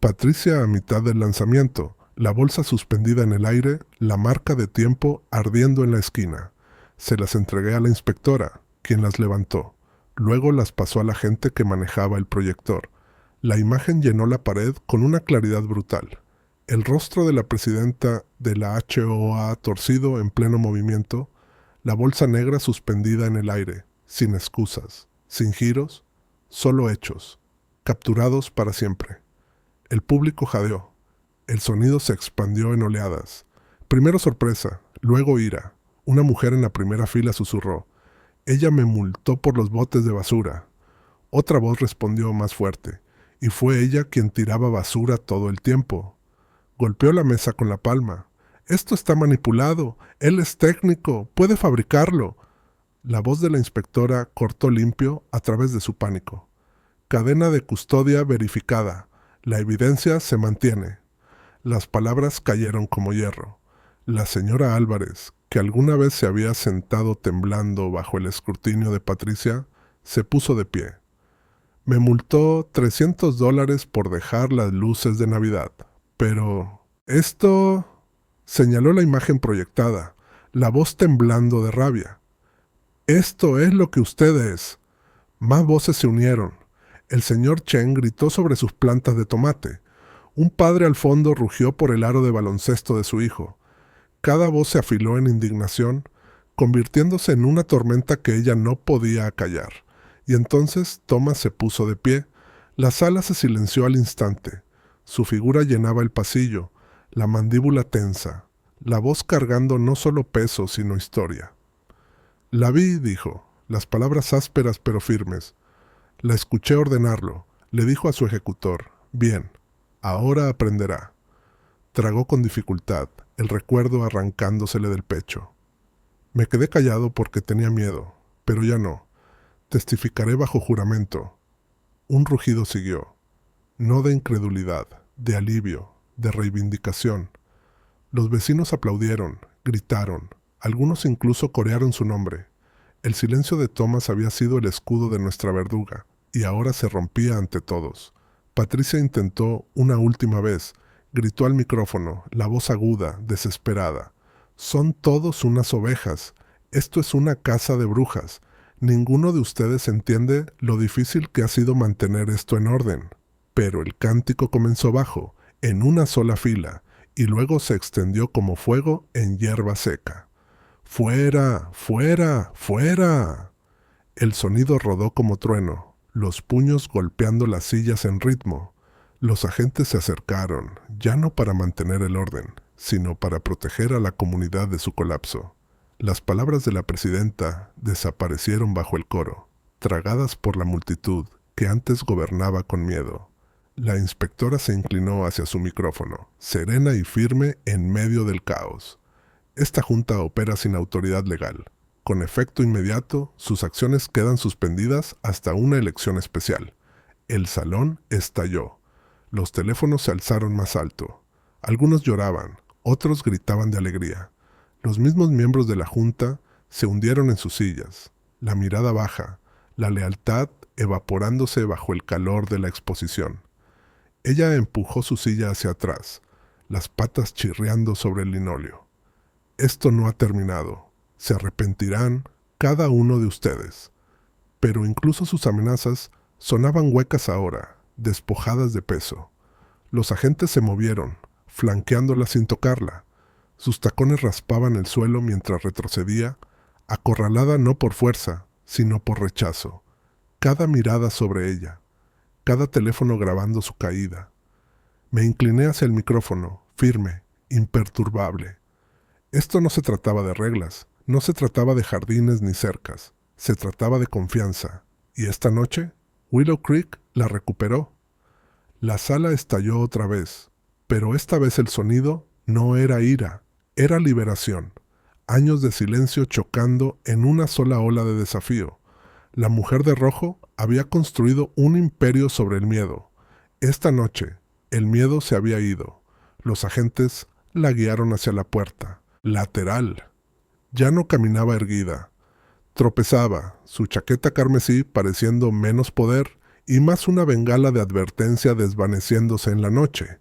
Patricia a mitad del lanzamiento, la bolsa suspendida en el aire, la marca de tiempo ardiendo en la esquina. Se las entregué a la inspectora, quien las levantó. Luego las pasó a la gente que manejaba el proyector. La imagen llenó la pared con una claridad brutal. El rostro de la presidenta de la HOA torcido en pleno movimiento, la bolsa negra suspendida en el aire, sin excusas, sin giros, solo hechos, capturados para siempre. El público jadeó. El sonido se expandió en oleadas. Primero sorpresa, luego ira. Una mujer en la primera fila susurró: «Ella me multó por los botes de basura». Otra voz respondió más fuerte: «Y fue ella quien tiraba basura todo el tiempo». Golpeó la mesa con la palma. «Esto está manipulado. Él es técnico. Puede fabricarlo». La voz de la inspectora cortó limpio a través de su pánico. «Cadena de custodia verificada. La evidencia se mantiene». Las palabras cayeron como hierro. La señora Álvarez, que alguna vez se había sentado temblando bajo el escrutinio de Patricia, se puso de pie. «Me multó $300 por dejar las luces de Navidad. Pero esto...» Señaló la imagen proyectada, la voz temblando de rabia. «Esto es lo que usted es». Más voces se unieron. El señor Chen gritó sobre sus plantas de tomate. Un padre al fondo rugió por el aro de baloncesto de su hijo. Cada voz se afiló en indignación, convirtiéndose en una tormenta que ella no podía acallar. Y entonces Thomas se puso de pie. La sala se silenció al instante. Su figura llenaba el pasillo, la mandíbula tensa, la voz cargando no solo peso, sino historia. «La vi», dijo, las palabras ásperas pero firmes. La escuché ordenarlo. Le dijo a su ejecutor: «Bien, ahora aprenderá». Tragó con dificultad, el recuerdo arrancándosele del pecho. Me quedé callado porque tenía miedo, pero ya no. Testificaré bajo juramento. Un rugido siguió, no de incredulidad, de alivio, de reivindicación. Los vecinos aplaudieron, gritaron, algunos incluso corearon su nombre. El silencio de Thomas había sido el escudo de nuestra verduga, y ahora se rompía ante todos. Patricia intentó una última vez, gritó al micrófono, la voz aguda, desesperada: «Son todos unas ovejas. Esto es una casa de brujas. Ninguno de ustedes entiende lo difícil que ha sido mantener esto en orden». Pero el cántico comenzó bajo, en una sola fila, y luego se extendió como fuego en hierba seca. «¡Fuera! ¡Fuera! ¡Fuera!». El sonido rodó como trueno, los puños golpeando las sillas en ritmo. Los agentes se acercaron, ya no para mantener el orden, sino para proteger a la comunidad de su colapso. Las palabras de la presidenta desaparecieron bajo el coro, tragadas por la multitud que antes gobernaba con miedo. La inspectora se inclinó hacia su micrófono, serena y firme en medio del caos. «Esta junta opera sin autoridad legal. Con efecto inmediato, sus acciones quedan suspendidas hasta una elección especial». El salón estalló. Los teléfonos se alzaron más alto. Algunos lloraban, otros gritaban de alegría. Los mismos miembros de la junta se hundieron en sus sillas, la mirada baja, la lealtad evaporándose bajo el calor de la exposición. Ella empujó su silla hacia atrás, las patas chirriando sobre el linóleo. «Esto no ha terminado. Se arrepentirán cada uno de ustedes». Pero incluso sus amenazas sonaban huecas ahora, despojadas de peso. Los agentes se movieron, flanqueándola sin tocarla. Sus tacones raspaban el suelo mientras retrocedía, acorralada no por fuerza, sino por rechazo. Cada mirada sobre ella, cada teléfono grabando su caída. Me incliné hacia el micrófono, firme, imperturbable. Esto no se trataba de reglas, no se trataba de jardines ni cercas, se trataba de confianza. Y esta noche, Willow Creek la recuperó. La sala estalló otra vez, pero esta vez el sonido no era ira, era liberación. Años de silencio chocando en una sola ola de desafío. La mujer de rojo había construido un imperio sobre el miedo. Esta noche, el miedo se había ido. Los agentes la guiaron hacia la puerta, lateral. Ya no caminaba erguida. Tropezaba, su chaqueta carmesí pareciendo menos poder y más una bengala de advertencia desvaneciéndose en la noche.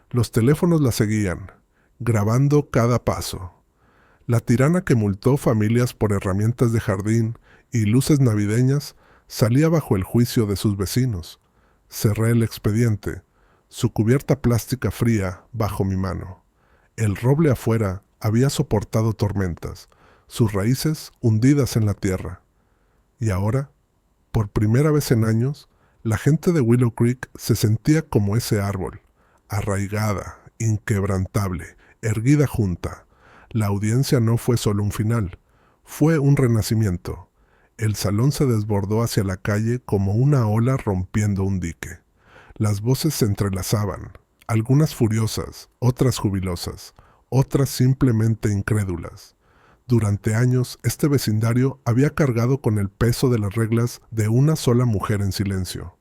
Los teléfonos la seguían, grabando cada paso. La tirana que multó familias por herramientas de jardín y luces navideñas salía bajo el juicio de sus vecinos. Cerré el expediente, su cubierta plástica fría bajo mi mano. El roble afuera había soportado tormentas, sus raíces hundidas en la tierra. Y ahora, por primera vez en años, la gente de Willow Creek se sentía como ese árbol, arraigada, inquebrantable, erguida junta. La audiencia no fue solo un final, fue un renacimiento. El salón se desbordó hacia la calle como una ola rompiendo un dique. Las voces se entrelazaban, algunas furiosas, otras jubilosas, otras simplemente incrédulas. Durante años, este vecindario había cargado con el peso de las reglas de una sola mujer en silencio.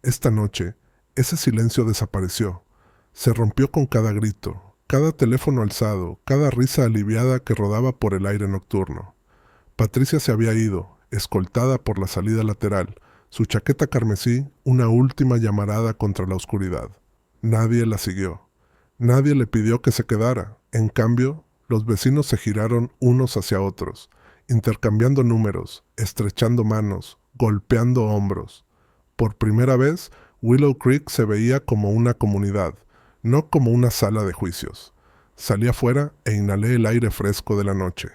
Esta noche, ese silencio desapareció. Se rompió con cada grito, cada teléfono alzado, cada risa aliviada que rodaba por el aire nocturno. Patricia se había ido, escoltada por la salida lateral, su chaqueta carmesí una última llamarada contra la oscuridad. Nadie la siguió. Nadie le pidió que se quedara. En cambio, los vecinos se giraron unos hacia otros, intercambiando números, estrechando manos, golpeando hombros. Por primera vez, Willow Creek se veía como una comunidad, no como una sala de juicios. Salí afuera e inhalé el aire fresco de la noche.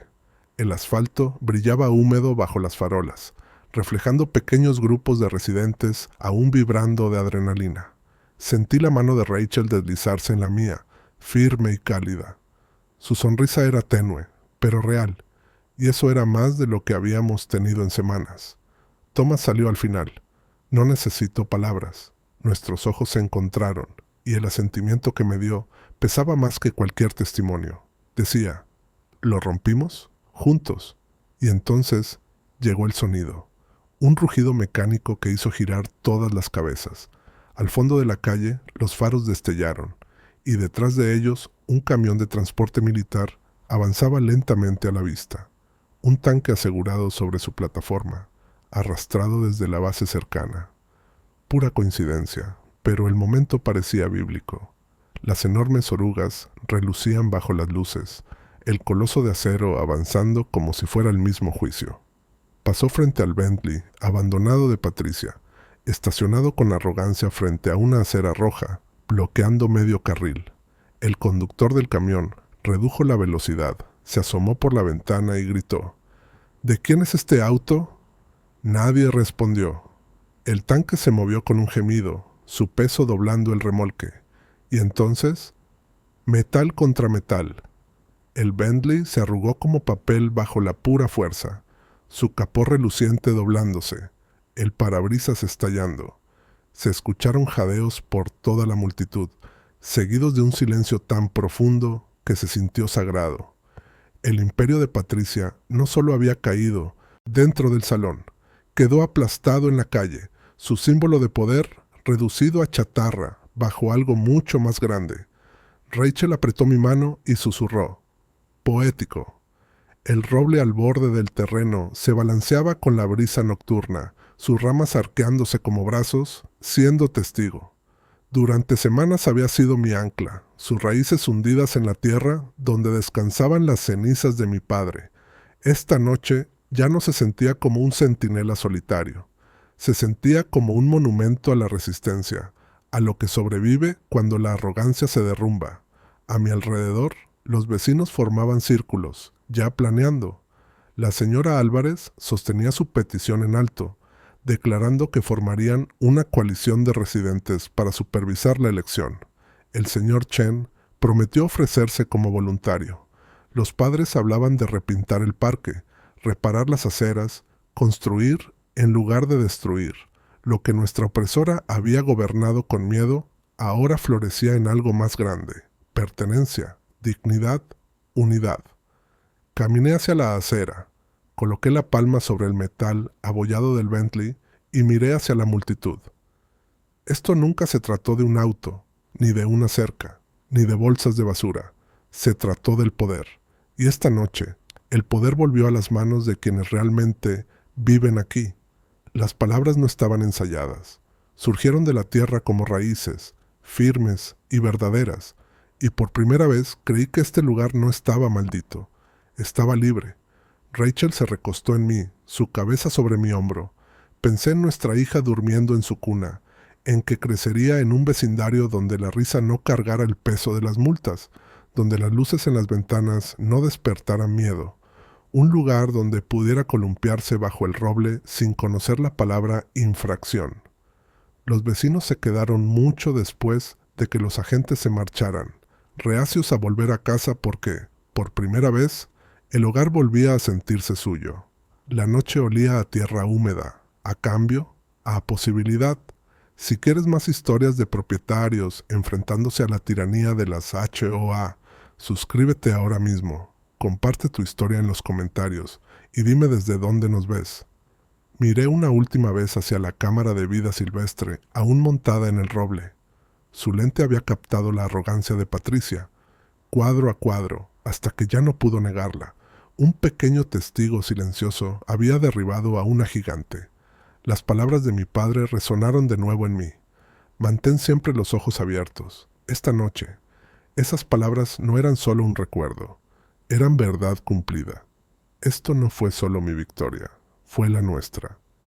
El asfalto brillaba húmedo bajo las farolas, reflejando pequeños grupos de residentes aún vibrando de adrenalina. Sentí la mano de Rachel deslizarse en la mía, firme y cálida. Su sonrisa era tenue, pero real, y eso era más de lo que habíamos tenido en semanas. Thomas salió al final. No necesitó palabras. Nuestros ojos se encontraron, y el asentimiento que me dio pesaba más que cualquier testimonio. Decía, ¿lo rompimos? Juntos. Y entonces llegó el sonido. Un rugido mecánico que hizo girar todas las cabezas. Al fondo de la calle, los faros destellaron, y detrás de ellos, un camión de transporte militar avanzaba lentamente a la vista. Un tanque asegurado sobre su plataforma, arrastrado desde la base cercana. Pura coincidencia, pero el momento parecía bíblico. Las enormes orugas relucían bajo las luces, el coloso de acero avanzando como si fuera el mismo juicio. Pasó frente al Bentley, abandonado de Patricia, estacionado con arrogancia frente a una acera roja, bloqueando medio carril. El conductor del camión redujo la velocidad, se asomó por la ventana y gritó, ¿de quién es este auto? Nadie respondió. El tanque se movió con un gemido, su peso doblando el remolque. Y entonces, metal contra metal. El Bentley se arrugó como papel bajo la pura fuerza, su capó reluciente doblándose, el parabrisas estallando. Se escucharon jadeos por toda la multitud, seguidos de un silencio tan profundo que se sintió sagrado. El imperio de Patricia no solo había caído dentro del salón, quedó aplastado en la calle, su símbolo de poder reducido a chatarra bajo algo mucho más grande. Rachel apretó mi mano y susurró, poético. El roble al borde del terreno se balanceaba con la brisa nocturna, sus ramas arqueándose como brazos, siendo testigo. Durante semanas había sido mi ancla, sus raíces hundidas en la tierra donde descansaban las cenizas de mi padre. Esta noche ya no se sentía como un centinela solitario. Se sentía como un monumento a la resistencia, a lo que sobrevive cuando la arrogancia se derrumba. A mi alrededor, los vecinos formaban círculos, ya planeando. La señora Álvarez sostenía su petición en alto, declarando que formarían una coalición de residentes para supervisar la elección. El señor Chen prometió ofrecerse como voluntario. Los padres hablaban de repintar el parque, reparar las aceras, construir en lugar de destruir. Lo que nuestra opresora había gobernado con miedo, ahora florecía en algo más grande: pertenencia, dignidad, unidad. Caminé hacia la acera, coloqué la palma sobre el metal abollado del Bentley y miré hacia la multitud. Esto nunca se trató de un auto, ni de una cerca, ni de bolsas de basura. Se trató del poder. Y esta noche, el poder volvió a las manos de quienes realmente viven aquí. Las palabras no estaban ensayadas. Surgieron de la tierra como raíces, firmes y verdaderas, y por primera vez creí que este lugar no estaba maldito. Estaba libre. Rachel se recostó en mí, su cabeza sobre mi hombro. Pensé en nuestra hija durmiendo en su cuna, en que crecería en un vecindario donde la risa no cargara el peso de las multas, donde las luces en las ventanas no despertaran miedo, un lugar donde pudiera columpiarse bajo el roble sin conocer la palabra infracción. Los vecinos se quedaron mucho después de que los agentes se marcharan, reacios a volver a casa porque, por primera vez, el hogar volvía a sentirse suyo. La noche olía a tierra húmeda, a cambio, a posibilidad. Si quieres más historias de propietarios enfrentándose a la tiranía de las HOA, suscríbete ahora mismo, comparte tu historia en los comentarios y dime desde dónde nos ves. Miré una última vez hacia la cámara de vida silvestre, aún montada en el roble. Su lente había captado la arrogancia de Patricia, cuadro a cuadro, hasta que ya no pudo negarla. Un pequeño testigo silencioso había derribado a una gigante. Las palabras de mi padre resonaron de nuevo en mí. Mantén siempre los ojos abiertos. Esta noche, esas palabras no eran solo un recuerdo, eran verdad cumplida. Esto no fue solo mi victoria, fue la nuestra.